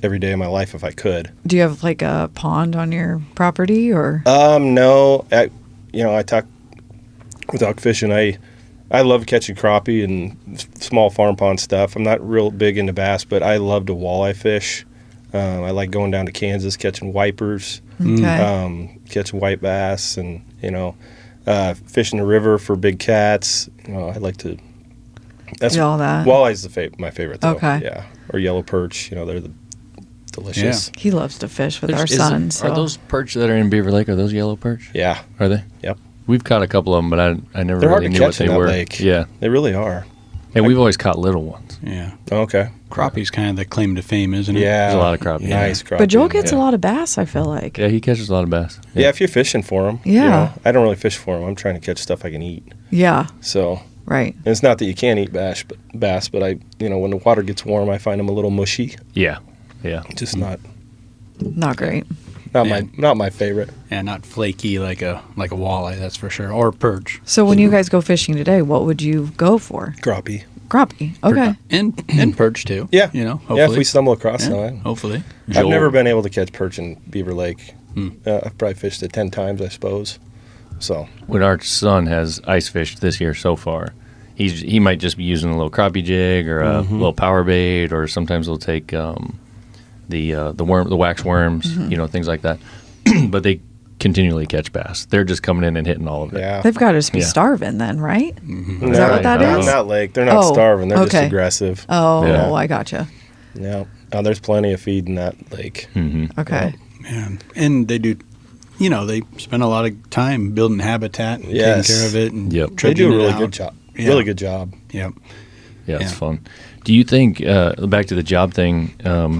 every day of my life if I could. Do you have like a pond on your property or? No. I talk without fishing. I love catching crappie and small farm pond stuff. I'm not real big into bass, but I love to walleye fish. I like going down to Kansas catching wipers, catching white bass, and fishing the river for big cats. I like to. That's all that. Walleye's my favorite though. Okay. Yeah, or yellow perch. They're delicious. He loves to fish with our son. So. Are those perch that are in Beaver Lake, are those yellow perch? Yeah. Are they? Yep. We've caught a couple of them, but I never They're hard really to knew what catch they in that were. lake. Yeah. They really are. And we've always caught little ones. Yeah. Okay. Crappie's kind of the claim to fame, isn't it? Yeah. There's a lot of crappie. Nice crappie. But Joel gets yeah. a lot of bass, I feel like. Yeah, he catches a lot of bass. Yeah, if you're fishing for them. Yeah. I don't really fish for them. I'm trying to catch stuff I can eat. Yeah. So. Right. And it's not that you can't eat bass, but I, when the water gets warm, I find them a little mushy. Yeah. Yeah. Just not great. not my favorite. And not flaky like a walleye, that's for sure, or perch. So when you guys go fishing today, what would you go for? Crappie. Crappie. Okay. And perch too. Yeah. Hopefully. Yeah, if we stumble across them. Hopefully. I've never been able to catch perch in Beaver Lake. I've probably fished it 10 times, I suppose. So When our son has ice fished this year so far, he might just be using a little crappie jig or a little power bait, or sometimes they'll take the wax worms, things like that. But they continually catch bass. They're just coming in and hitting all of it. yeah. They've got to just be Yeah. starving then, right? No, Is that what that no, is? Not lake. They're not Oh, starving. They're just okay. aggressive. Oh, Yeah. I gotcha. Yeah. There's plenty of feed in that lake. Mm-hmm. Okay. Yeah. And they do they spend a lot of time building habitat and Yes. taking care of it and Yep. They trudging do a it really out. good job. Yeah. Really good job. Yep. Yeah, it's Yeah. fun. Do you think, back to the job thing,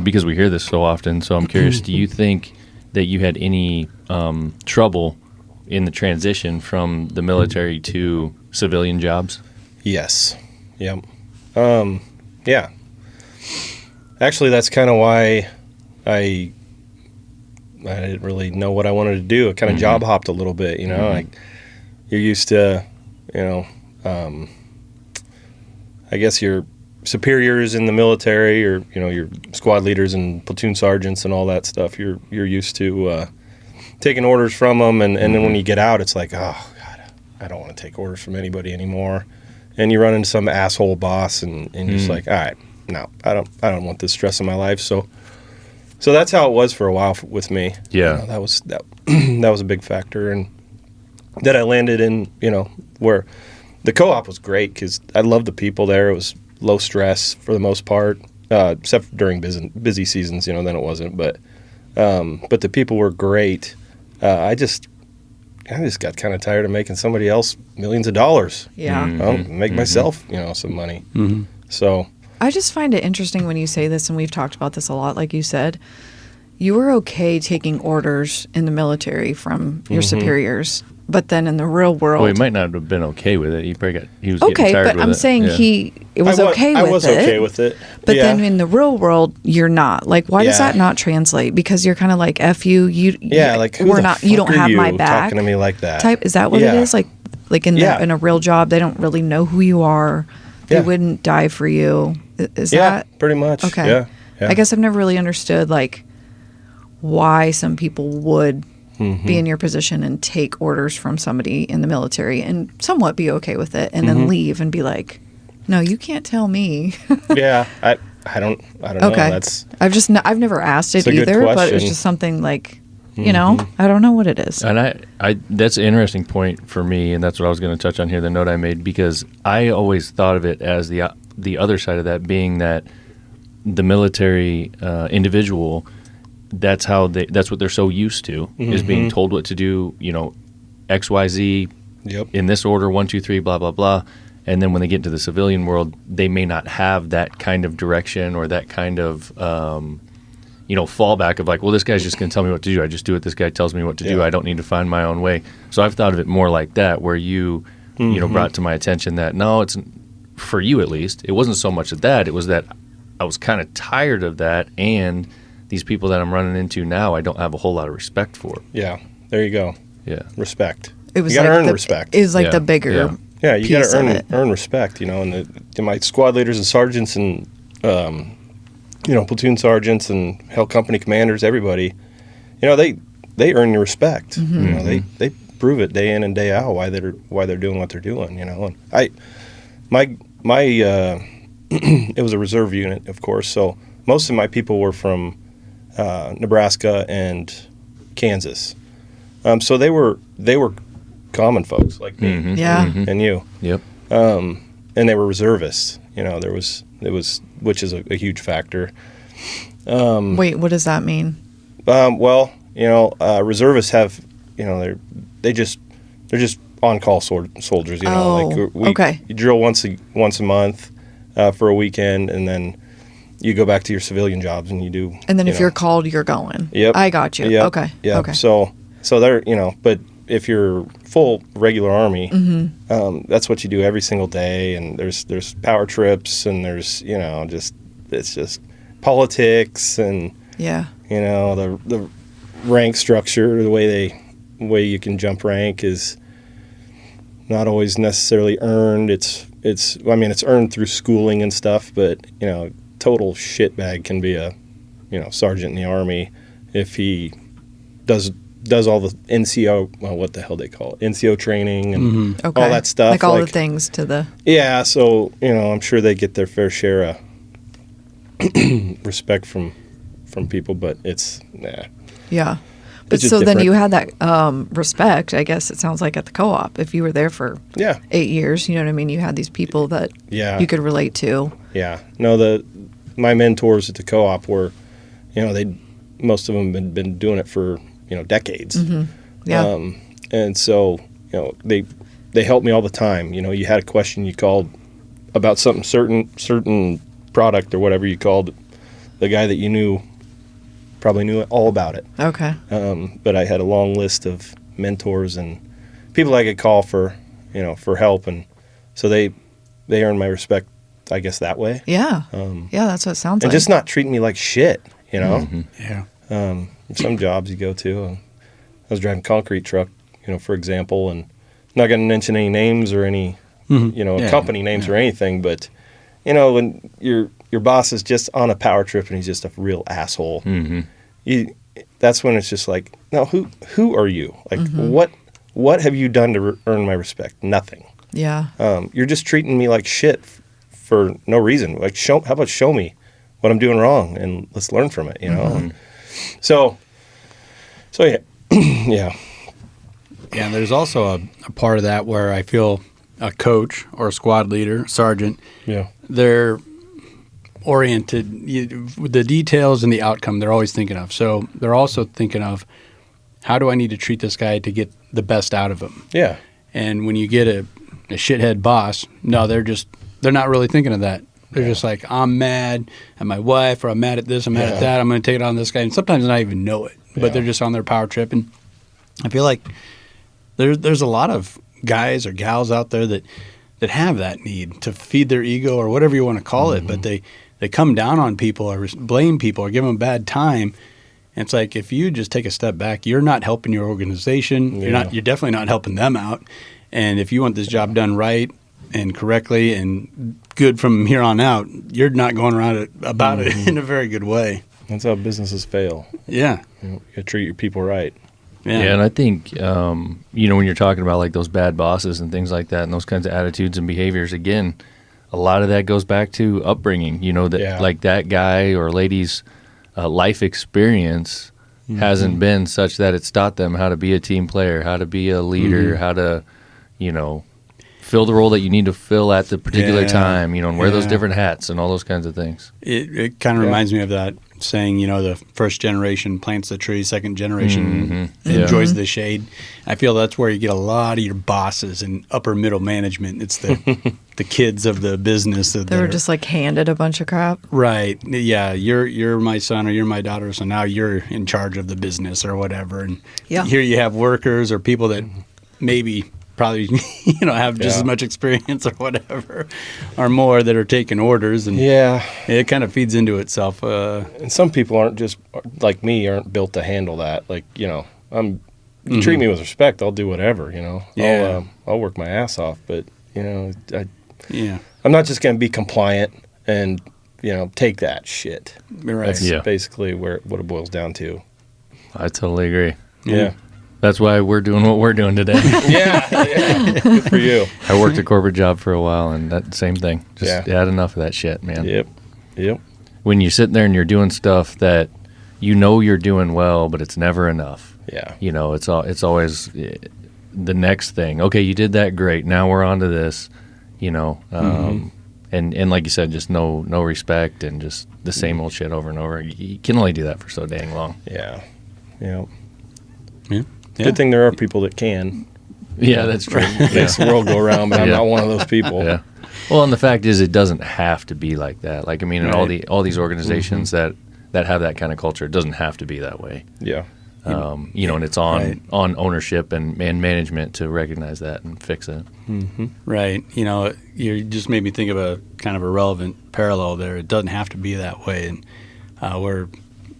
because we hear this so often, so I'm curious, do you think that you had any trouble in the transition from the military to civilian jobs? Yes. Yep. Yeah. Actually, that's kind of why I didn't really know what I wanted to do. I kind of job hopped a little bit, like you're used to, I guess your superiors in the military or, your squad leaders and platoon sergeants and all that stuff. You're used to taking orders from them. And then when you get out, it's like, oh, God, I don't want to take orders from anybody anymore. And you run into some asshole boss and you're just like, all right, no, I don't want this stress in my life. So that's how it was for a while with me. Yeah. That was a big factor. And that I landed in, where the co-op was great because I loved the people there. It was low stress for the most part, except during busy seasons, then it wasn't. But the people were great. I just got kind of tired of making somebody else millions of dollars. Yeah. I'll make myself, some money. Mm-hmm. So I just find it interesting when you say this, and we've talked about this a lot, like you said. You were okay taking orders in the military from your superiors, but then in the real world... Well, he might not have been okay with it. He was okay, getting tired but with I'm it. saying Yeah. he was okay with it. I was okay with it. But yeah. then in the real world, you're not. Like, why does Yeah. that not translate? Because you're kind of like, F you, like, who we're the not, fuck you don't are have you my back. talking to me like that? Type, is that what Yeah. it is? Like in Yeah. in a real job, they don't really know who you are. They Yeah. wouldn't die for you. Is Yeah, that pretty much. okay? Yeah. I guess I've never really understood like why some people would be in your position and take orders from somebody in the military and somewhat be okay with it, and then leave and be like, no, you can't tell me. Yeah, I don't know. Okay. That's I've never asked it It's a good either, but it's question. just something like, I don't know what it is. And I that's an interesting point for me, and that's what I was going to touch on here, the note I made, because I always thought of it as the other side of that being that the military individual, that's what they're so used to, is being told what to do, XYZ, Yep. in this order, 1, 2, 3, blah, blah, blah. And then when they get into the civilian world, they may not have that kind of direction or that kind of, fallback of like, well, this guy's just going to tell me what to do. I just do what this guy tells me what to do. Yeah. I don't need to find my own way. So I've thought of it more like that, where you brought to my attention that, no, it's, for you at least, it wasn't so much of that. It was that I was kind of tired of that, and these people that I'm running into now, I don't have a whole lot of respect for. Yeah. There you go. Yeah. Respect. It was you gotta like earn the, respect. It was like Yeah. the bigger Yeah. Yeah, you got piece to of earn it. respect, and my squad leaders and sergeants and platoon sergeants and hell company commanders, everybody, they earn your respect. They prove it day in and day out why they're doing what they're doing. And my it was a reserve unit, of course, so most of my people were from Nebraska and Kansas, so they were common folks like me Yeah. and you. Yep. And they were reservists. It was which is a huge factor. Wait, what does that mean? Reservists have, they're just on call soldiers. Oh, okay. You drill once a month for a weekend, and then you go back to your civilian jobs and you do. And then if you're called, you're going. Yep. I got you. Yep. Okay. Yep. Okay. So they're but if you're full regular Army, that's what you do every single day. And there's power trips, and there's it's just politics, and Yeah. the rank structure, the way you can jump rank is not always necessarily earned. It's earned through schooling and stuff, but total shitbag can be a sergeant in the Army if he does all the NCO, well, what the hell they call it, NCO training and Okay. all that stuff. Like all the things to the. Yeah, so I'm sure they get their fair share of respect from people, but it's Yeah. But It's just so then different. you had that respect, I guess it sounds like, at the co-op. If you were there for yeah 8 years, you know what I mean? You had these people that Yeah. you could relate to. yeah. No, my mentors at the co-op were, most of them had been doing it for decades. Yeah. And so, they help me all the time. You had a question, you called about something, certain product or whatever, you called the guy that you probably knew all about it. Okay. But I had a long list of mentors and people I could call for help. And so they earned my respect, I guess, that way. Yeah. Yeah, that's what it sounds and like. just not treating me like shit, Yeah. Some jobs you go to. I was driving a concrete truck, for example, and not going to mention any names or any, company names or anything, but, when your boss is just on a power trip and he's just a real asshole, that's when it's just like, no, who are you? Like, what have you done to earn my respect? Nothing. Yeah. You're just treating me like shit for no reason. Like, how about show me what I'm doing wrong and let's learn from it, So yeah. Yeah. Yeah, there's also a part of that where I feel a coach or a squad leader, sergeant, they're oriented with the details and the outcome they're always thinking of. So they're also thinking of, how do I need to treat this guy to get the best out of him? Yeah. And when you get a shithead boss, no, they're not really thinking of that. They're just like, I'm mad at my wife, or I'm mad at this, I'm mad at that, I'm going to take it on this guy. And sometimes they not even know it, but they're just on their power trip. And I feel like there's a lot of guys or gals out there that have that need to feed their ego or whatever you want to call it, but they come down on people or blame people or give them a bad time. And it's like, if you just take a step back, you're not helping your organization. You're definitely not helping them out. And if you want this job done right and correctly and good from here on out, you're not going around about it in a very good way. That's how businesses fail. Yeah. You got to treat your people right. Yeah. And I think, when you're talking about like those bad bosses and things like that and those kinds of attitudes and behaviors, again, a lot of that goes back to upbringing, like that guy or lady's life experience hasn't been such that it's taught them how to be a team player, how to be a leader, how to, fill the role that you need to fill at the particular time, and wear those different hats and all those kinds of things. It kind of reminds me of that saying, the first generation plants the tree, second generation enjoys the shade. I feel that's where you get a lot of your bosses and upper middle management. It's the kids of the business. They were just like handed a bunch of crap. Right. Yeah. You're my son or you're my daughter, so now you're in charge of the business or whatever. And here you have workers or people that maybe probably have just as much experience or whatever or more that are taking orders, and it kind of feeds into itself. And some people aren't just like me, aren't built to handle that. Like, you treat me with respect, I'll do whatever, I'll work my ass off, but I'm not just going to be compliant and take that shit. Right. That's basically what it boils down to. I totally agree. Yeah. That's why we're doing what we're doing today. Yeah. Good for you. I worked a corporate job for a while, and that same thing. Just had enough of that shit, man. Yep. When you're sitting there and you're doing stuff that you're doing well, but it's never enough. Yeah. It's always the next thing. Okay, you did that, great. Now we're on to this. And like you said, just no respect and just the same old shit over and over. You can only do that for so dang long. Yeah. Yeah. Good thing there are people that can. Yeah, that's true. Makes the world go around, but I'm not one of those people. Yeah. Well, and the fact is, it doesn't have to be like that. Like, I mean, in all these organizations that have that kind of culture, it doesn't have to be that way. Yeah. And it's on ownership and management to recognize that and fix it. Mm-hmm. Right. You just made me think of a kind of a relevant parallel there. It doesn't have to be that way. And we're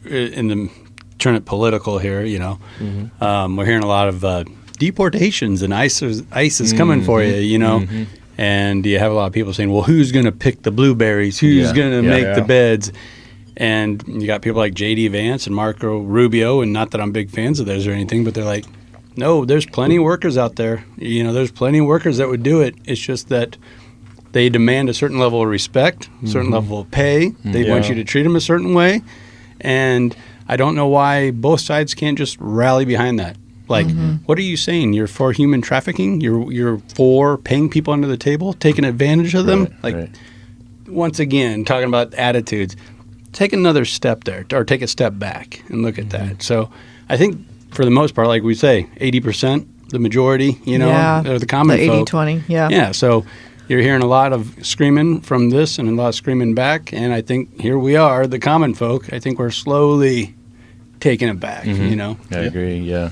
in the turn it political here, we're hearing a lot of deportations and ICE is coming for you, and you have a lot of people saying, well, who's going to pick the blueberries? Who's going to make the beds? And you got people like J.D. Vance and Marco Rubio, and not that I'm big fans of theirs or anything, but they're like, no, there's plenty of workers out there. There's plenty of workers that would do it. It's just that they demand a certain level of respect, a certain level of pay. They want you to treat them a certain way. And I don't know why both sides can't just rally behind that. Like, what are you saying? You're for human trafficking? You're for paying people under the table, taking advantage of them? Once again, talking about attitudes, take another step there, or take a step back and look at that. So I think for the most part, like we say, 80%, the majority, or the common the folk. 80-20, yeah. Yeah, so you're hearing a lot of screaming from this and a lot of screaming back, and I think here we are, the common folk. I think we're slowly taking it back, I agree, yeah.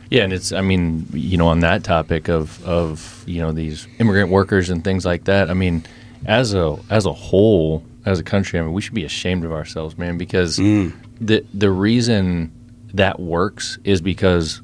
Yeah, and it's, I mean, on that topic of these immigrant workers and things like that, I mean, as a whole, as a country, I mean, we should be ashamed of ourselves, man, because the reason that works is because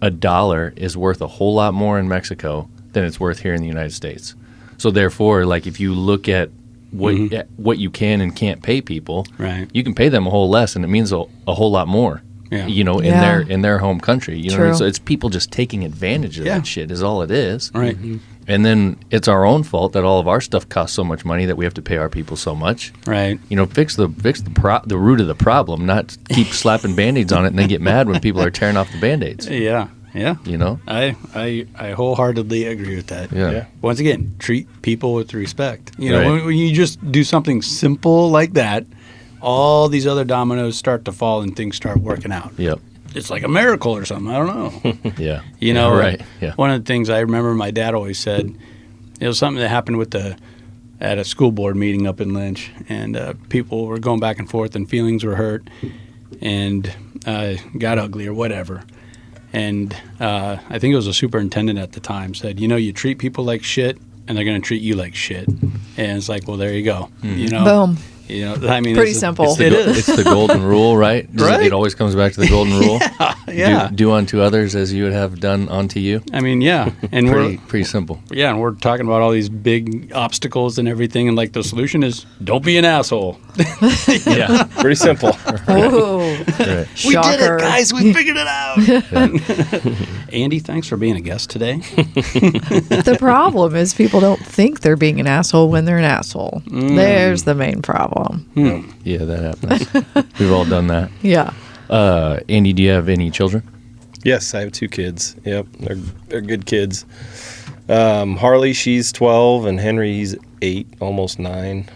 $1 is worth a whole lot more in Mexico than it's worth here in the United States. So therefore, like, if you look at what you can and can't pay people, right, you can pay them a whole less, and it means a whole lot more. Yeah. In their home country. You know what I mean? True. So it's people just taking advantage of that shit is all it is. Right. And then it's our own fault that all of our stuff costs so much money that we have to pay our people so much. Right. Fix the root of the problem, not keep slapping Band-Aids on it and then get mad when people are tearing off the Band-Aids. Yeah. Yeah. I wholeheartedly agree with that. Yeah. Once again, treat people with respect. Right. When you just do something simple like that, all these other dominoes start to fall and things start working out. Yep. It's like a miracle or something. I don't know. Yeah. Right. Yeah. One of the things I remember my dad always said, it was something that happened at a school board meeting up in Lynch, and people were going back and forth and feelings were hurt and got ugly or whatever. And I think it was a superintendent at the time said, you treat people like shit and they're going to treat you like shit. And it's like, well, there you go. Boom. I mean, Pretty simple. It's the golden rule, right? Right. It always comes back to the golden rule. Yeah. Do unto others as you would have done unto you. I mean, yeah. And Pretty simple. Yeah, and we're talking about all these big obstacles and everything, and like the solution is don't be an asshole. Yeah. Pretty simple. Oh, Right. We did shocker. it, guys. We figured it out. Andy, thanks for being a guest today. The problem is people don't think they're being an asshole when they're an asshole. There's the main problem. Yeah, that happens. We've all done that. Yeah. Andy, do you have any children? Yes, I have 2 kids. Yep, they're good kids. Harley, she's 12, and Henry, he's 8, almost 9.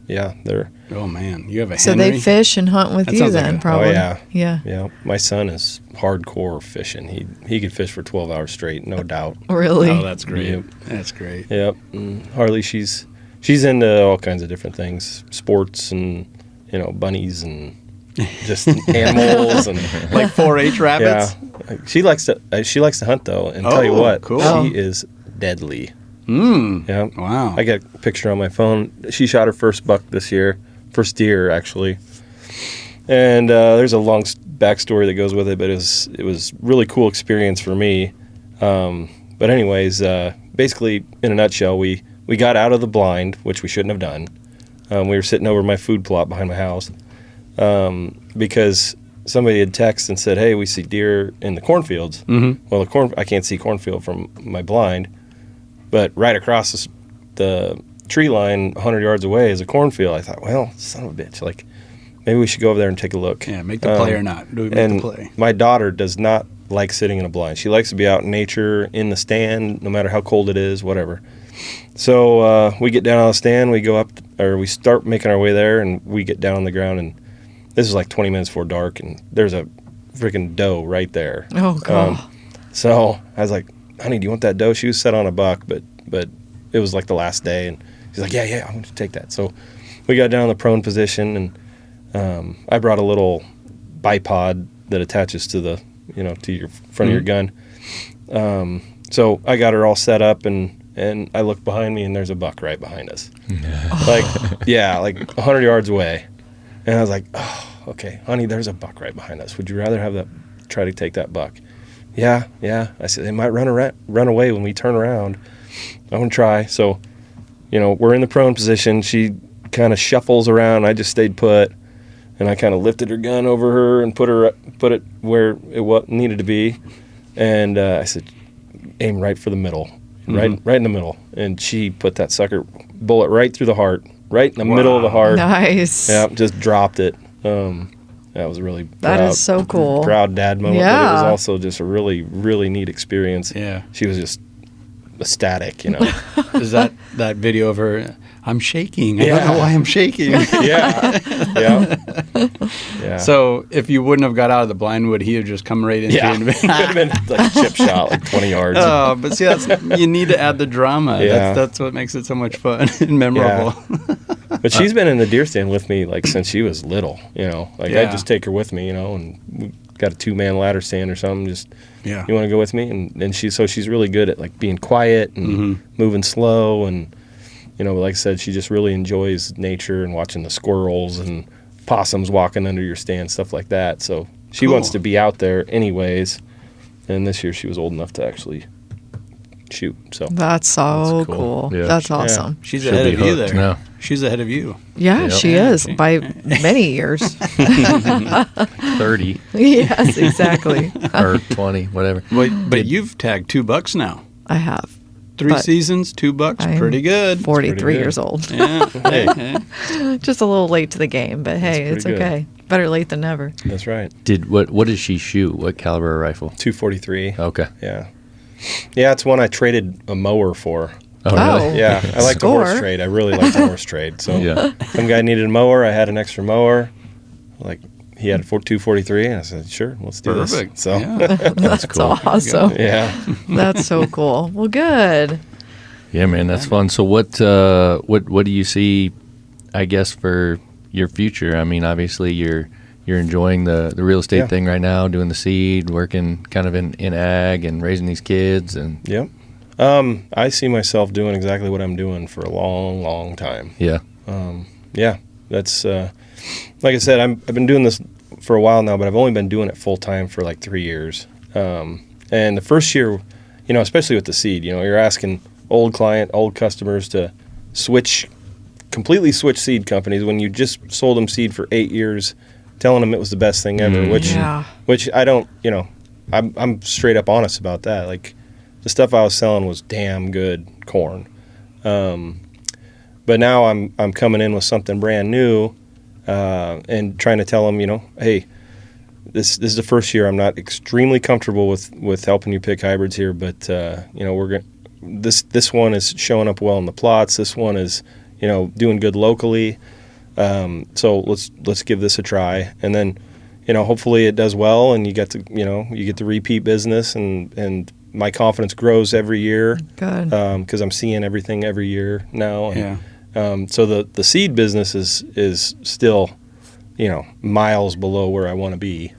Yeah, they're. Oh man, you have a So Henry? they fish and hunt with That you sounds like then, a- oh, probably. yeah. Yeah. My son is hardcore fishing. He could fish for 12 hours straight, no doubt. Really? Oh, that's great. Yep. That's great. Yep. And Harley, she's into all kinds of different things, sports and bunnies and just animals and Like 4-H rabbits. yeah. She likes to hunt though, and tell you Oh, what, cool. she is deadly. Yeah. Wow. I got a picture on my phone. She shot her first buck this year, first deer actually, and there's a long backstory that goes with it, but it was really cool experience for me. But anyways, basically in a nutshell, we got out of the blind, which we shouldn't have done. We were sitting over my food plot behind my house because somebody had texted and said, "Hey, we see deer in the cornfields." Mm-hmm. Well, I can't see cornfield from my blind, but right across the tree line, 100 yards away, is a cornfield. I thought, well, son of a bitch, like maybe we should go over there and take a look. Yeah, make the play or not. Do we make the play? My daughter does not like sitting in a blind. She likes to be out in nature, in the stand, no matter how cold it is, whatever. So we get down on the stand, we go up, or we start making our way there, and we get down on the ground, and this is like 20 minutes before dark, and there's a freaking doe right there. Oh, God. So I was like, honey, do you want that doe? She was set on a buck, but it was like the last day, and she's like, yeah, I want to take that. So we got down in the prone position, and I brought a little bipod that attaches to the, to your front of your gun. So I got her all set up, and I look behind me, and there's a buck right behind us. like 100 yards away. And I was like, oh, okay, honey, there's a buck right behind us. Would you rather try to take that buck? Yeah. I said, they might run away when we turn around. I want to try. So, we're in the prone position. She kind of shuffles around. I just stayed put, and I kind of lifted her gun over her and put it where it needed to be. And I said, aim right for the middle, right in the middle. And she put that sucker bullet right through the heart, right in the middle of the heart. Nice. Yeah, just dropped it. That was really That is so cool. Proud dad moment, but it was Yeah. also just a really, really neat experience. Yeah. She was just ecstatic, Is that video of her? I'm shaking. I don't know why I'm shaking. Yeah. So if you wouldn't have got out of the blind, would he have just come right into Yeah. you? It would have been like chip shot, like 20 yards. Oh, but see, you need to add the drama. Yeah. That's what makes it so much fun and memorable. But she's been in the deer stand with me like since she was little, Like Yeah. I just take her with me, and we got a 2-man ladder stand or something. Just Yeah. you want to go with me, and she's really good at like being quiet and moving slow, and like I said, she just really enjoys nature and watching the squirrels and possums walking under your stand, stuff like that. So she Cool. wants to be out there anyways. And this year she was old enough to actually shoot. So That's so That's cool. cool. Yeah. That's awesome. She's She'll ahead be of you hooked there. now. She's ahead of you. Yeah, Yep. she Yeah, is by many years. 30 Yes, exactly. or 20, whatever. But you've tagged $2 now. I have. 3 But seasons, $2, I'm pretty good. 43 good. years old. Yeah. Hey. Just a little late to the game, but hey, pretty it's good. okay. Better late than never. that's right. What does she shoot? What caliber rifle? 243. Okay. Yeah. Yeah, it's one I traded a mower for. Oh, Oh. really? Yeah, I like the Score. horse trade. I really like the horse trade. So Yeah. some guy needed a mower. I had an extra mower. Like he had a 243, and I said, sure, let's do Perfect. this. So Yeah. That's cool. awesome. yeah. That's so cool. Well, good. Yeah, man, that's fun. So what do you see, I guess, for your future? I mean, obviously you're enjoying the real estate Yeah. thing right now, doing the seed, working kind of in ag and raising these kids and Yep. I see myself doing exactly what I'm doing for a long, long time. yeah. Yeah, that's like I said, I've been doing this for a while now, but I've only been doing it full time for like 3 years. And the first year, especially with the seed, you're asking old customers to completely switch seed companies when you just sold them seed for 8 years, telling them it was the best thing ever, Yeah. which I don't, I'm straight up honest about that. Like the stuff I was selling was damn good corn. But now I'm coming in with something brand new, and trying to tell them, hey, this is the first year I'm not extremely comfortable with helping you pick hybrids here, but we're going this one is showing up well in the plots. This one is doing good locally. So let's give this a try, and then hopefully it does well, and you get the repeat business, and my confidence grows every year. Good. Because I'm seeing everything every year now. Yeah. So the seed business is still, miles below where I want to be.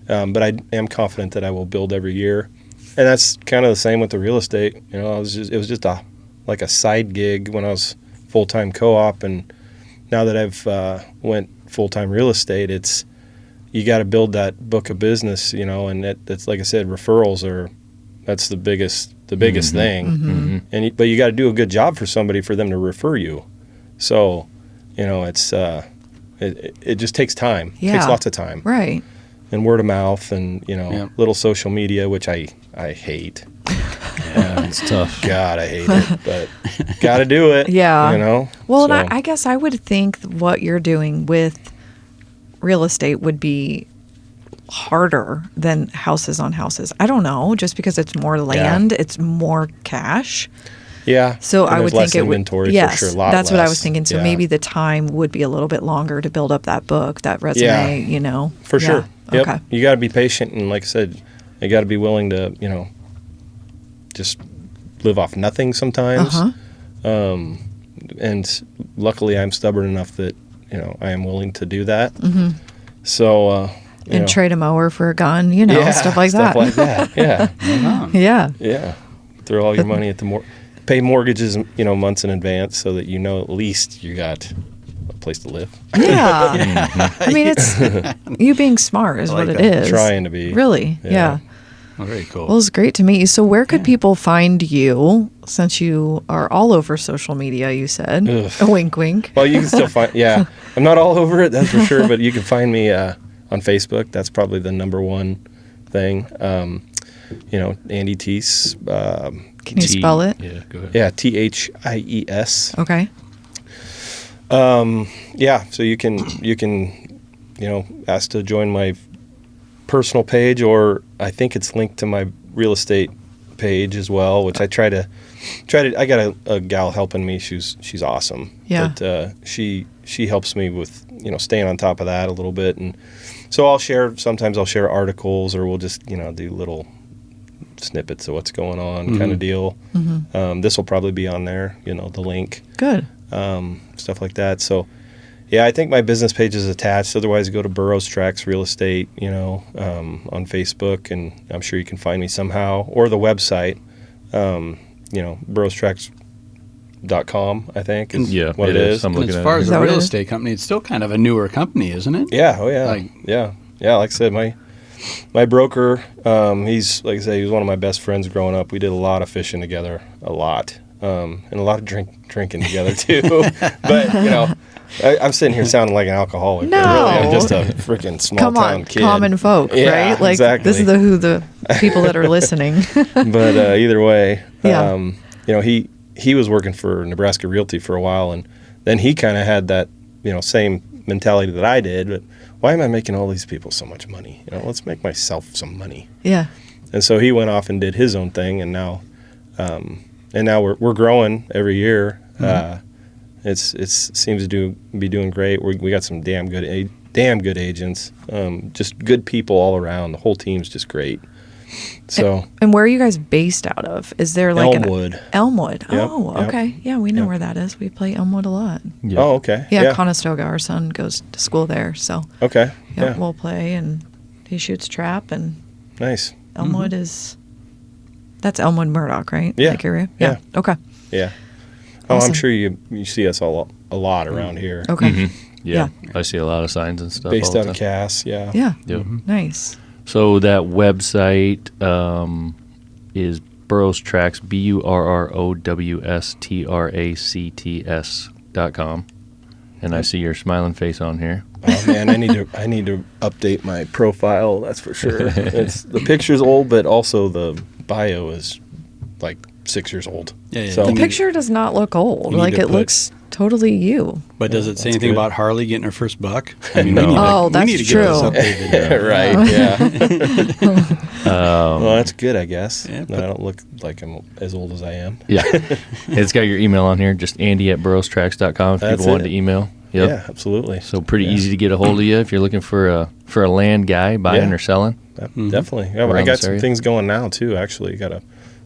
But I am confident that I will build every year. And that's kind of the same with the real estate. It was just a side gig when I was full-time co-op. And now that I've went full-time real estate, you got to build that book of business, and that's, like I said, referrals that's the biggest thing. Mm-hmm. But you got to do a good job for somebody for them to refer you. So, it's it just takes time. It takes Yeah. lots of time. Right. And word of mouth and Yeah. little social media, which I hate. Yeah, it's tough. God, I hate it, but got to do it. Yeah. Well, So, and I guess I would think what you're doing with real estate would be harder than houses on houses. I don't know, just because it's more land, it's more cash. yeah. So and I there's would less think it would. inventory Yes, for sure. A lot that's what I less. was thinking. So Yeah. maybe the time would be a little bit longer to build up that book, that resume. For Yeah. sure. Yep. Okay. You got to be patient, and like I said, you got to be willing to, just live off nothing sometimes. Uh-huh. And luckily, I'm stubborn enough that I am willing to do that. Mm-hmm. So, And trade a mower for a gun, yeah, stuff like that. Stuff like that. Yeah, Yeah. yeah. Throw all your money at the pay mortgages, months in advance, so that at least you got a place to live. Yeah. I mean, it's you being smart is like what it that. is. Trying to be. Really. Yeah. Oh, very cool. Well, it's great to meet you. So, where could people find you since you are all over social media? You said, Ugh. a wink, wink. Well, you can still find. Yeah, I'm not all over it, that's for sure. But you can find me on Facebook. That's probably the number one thing. Andy Thies. Can you spell it? Yeah, go ahead. Yeah, Thies. Okay. Yeah, so you can ask to join my personal page, or I think it's linked to my real estate page as well, which I try to I got a gal helping me. She's awesome. Yeah. But she helps me with, staying on top of that a little bit. And so sometimes I'll share articles, or we'll just, do little snippets of what's going on kind of deal. This will probably be on there, the link. Good. Stuff like that. So, yeah, I think my business page is attached. Otherwise, go to Burroughs Tracks Real Estate, on Facebook, and I'm sure you can find me somehow. Or the website, burroughstracks.com, I think, is what it is. I'm And looking as far at as it. a real estate company, it's still kind of a newer company, isn't it? Yeah, oh yeah. Like- Yeah, like I said, my broker, he's, like I say, he was one of my best friends growing up. We did a lot of fishing together, a lot. And a lot of drinking together, too. But, I'm sitting here sounding like an alcoholic. No. But really, I'm just a freaking small-town kid. Common folk, Yeah, right? Like, exactly. this is the people that are listening. But either way, Yeah. he was working for Nebraska Realty for a while, and then he kind of had that, same mentality that I did. But why am I making all these people so much money? Let's make myself some money. Yeah. And so he went off and did his own thing, and now we're growing every year. It seems to be doing great. We got some damn good agents, just good people all around. The whole team's just great. So And where are you guys based out of? Is there like Elmwood. Elmwood. Yep, Oh, yep. okay. Yeah, we know Yep. where that is. We play Elmwood a lot. Yeah. Oh, okay. Yeah, Conestoga. Our son goes to school there, so Okay. yeah, Yeah. we'll play, and he shoots trap, and Nice. Elmwood that's Elmwood Murdoch, right? Yeah. Like area? Yeah. Okay. Yeah. Oh, Awesome. I'm sure you see us a lot around here. Okay. Yeah. Yeah. I see a lot of signs and stuff. Based all the out of time. Cass. Yeah. Yeah. Yep. Nice. So that website is Burroughs Tracks, BURROWSTRACTS.com. And I see your smiling face on here. Oh man, I need to update my profile. That's for sure. The picture's old, but also the bio is like 6 years old. Yeah. So The picture does not look old. You need Like, to it put- looks totally you. But does it say that's anything good. about Harley getting her first buck? I mean, No. we need to, Oh, we that's need to get this true. updated. right. Yeah. Well, that's good, I guess. Yeah, That I don't look like I'm as old as I am. Yeah. It's got your email on here, just Andy@burroughstracks.com if That's people want it. to email. Yep. Yeah, absolutely. So pretty Yeah. easy to get a hold of you if you're looking for a land guy, buying Yeah. or selling. Definitely. Yeah, I Around got this some area. things going now too. Actually, got a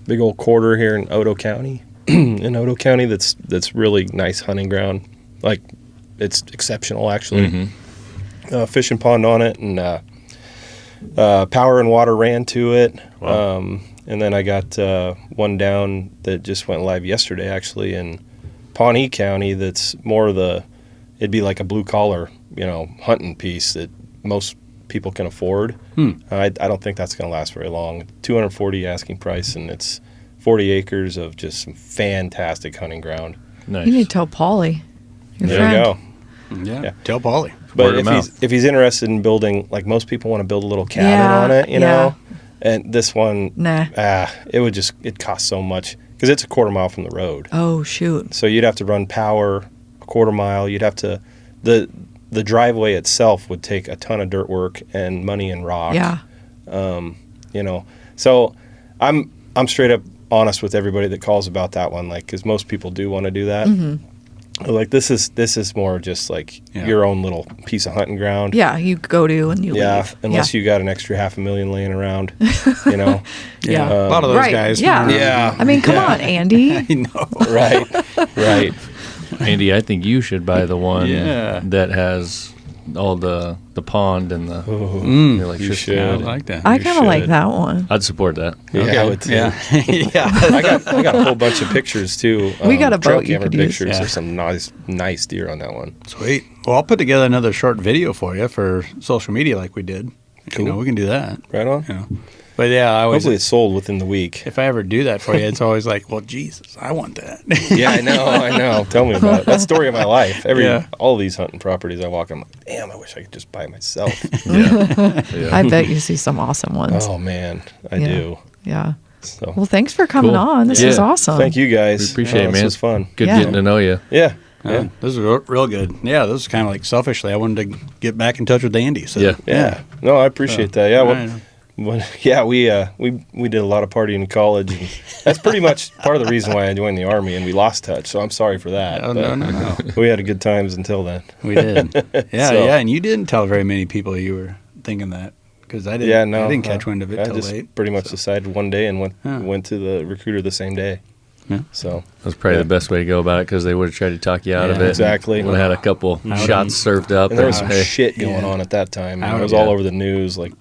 big old quarter here in Otoe County. In Otoe County, that's really nice hunting ground. Like, it's exceptional actually. Fishing pond on it, and power and water ran to it. Wow. And then I got one down that just went live yesterday actually in Pawnee County. That's more of it'd be like a blue collar, hunting piece that most people can afford. I don't think that's going to last very long. 240 asking price, and it's 40 acres of just some fantastic hunting ground. Nice. You need to tell Paulie, your There friend. you go. Yeah. Yeah. Tell Paulie. But Word of mouth. if he's interested in building, like most people want to build a little cabin Yeah, on it, yeah. and this one, Nah. it costs so much because it's a quarter mile from the road. Oh, shoot. So you'd have to run power a quarter mile. You'd have to the driveway itself would take a ton of dirt work and money and rock. Yeah. So I'm straight up honest with everybody that calls about that one, like, because most people do want to do that. Like, this is more just like your own little piece of hunting ground. Yeah, you go to and you leave. Unless you got an extra $500,000 laying around, Yeah. A lot of those Right, guys. yeah. Yeah. I mean, come on, Andy. I know. right. Andy, I think you should buy the one Yeah. that has all the pond and the You electricity. should. I like that. I kind of like should. that one. I'd support that. Yeah, I would too. Yeah. Yeah. I got a whole bunch of pictures too. We got a trail boat you camera could use. pictures. Yeah. There's some nice deer on that one. Sweet. Well, I'll put together another short video for you for social media like we did. Cool. We can do that. Right on. But yeah, I always, Hopefully it's sold within the week. if I ever do that for you, it's always like, well, Jesus, I want that. Yeah, I know. Tell me about it. That's the story of my life. Yeah. All these hunting properties I walk, I'm like, damn, I wish I could just buy it myself. I bet you see some awesome ones. Oh man, I Yeah. do. Yeah. So Well, thanks for coming Cool. on. This Yeah. is awesome. thank you guys. We appreciate it, This man. was fun. Good Yeah. getting to know you. Yeah. Yeah, this is real good. Yeah, this is kind of like selfishly. I wanted to get back in touch with Andy. So Yeah. Yeah. No, I appreciate that. Yeah. Well, Right. Yeah, we did a lot of partying in college, and that's pretty much part of the reason why I joined the Army, and we lost touch. So I'm sorry for that. Oh, no. We had a good times until then. We did. Yeah, So- yeah. And you didn't tell very many people you were thinking that, because I didn't. Yeah, no, I didn't catch wind of it I till just late. pretty much so. decided one day and went to the recruiter the same day. Yeah. So That's probably the best way to go about it, because they would have tried to talk you out of Yeah, it. exactly. Would have had a couple shots served up. and there was some hey, shit going Yeah. on at that time. I It was would- all yeah. over the news, like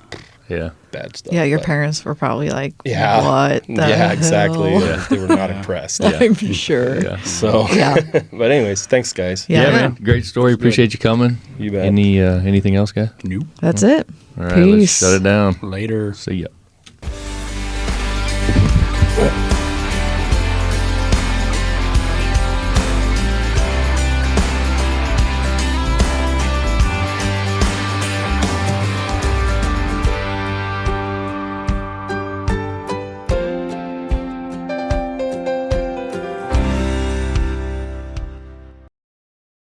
yeah. bad stuff. Yeah, your but- parents were probably like, Yeah. what the Yeah, exactly. hell? Yeah, they were not impressed. I'm sure. Yeah. So, Yeah. but anyways, thanks guys. Yeah. Yeah, man. Great story. Appreciate you coming. You bet. Anything else, guys? Nope. That's it. All right, Peace. let's shut it down. Later. See ya.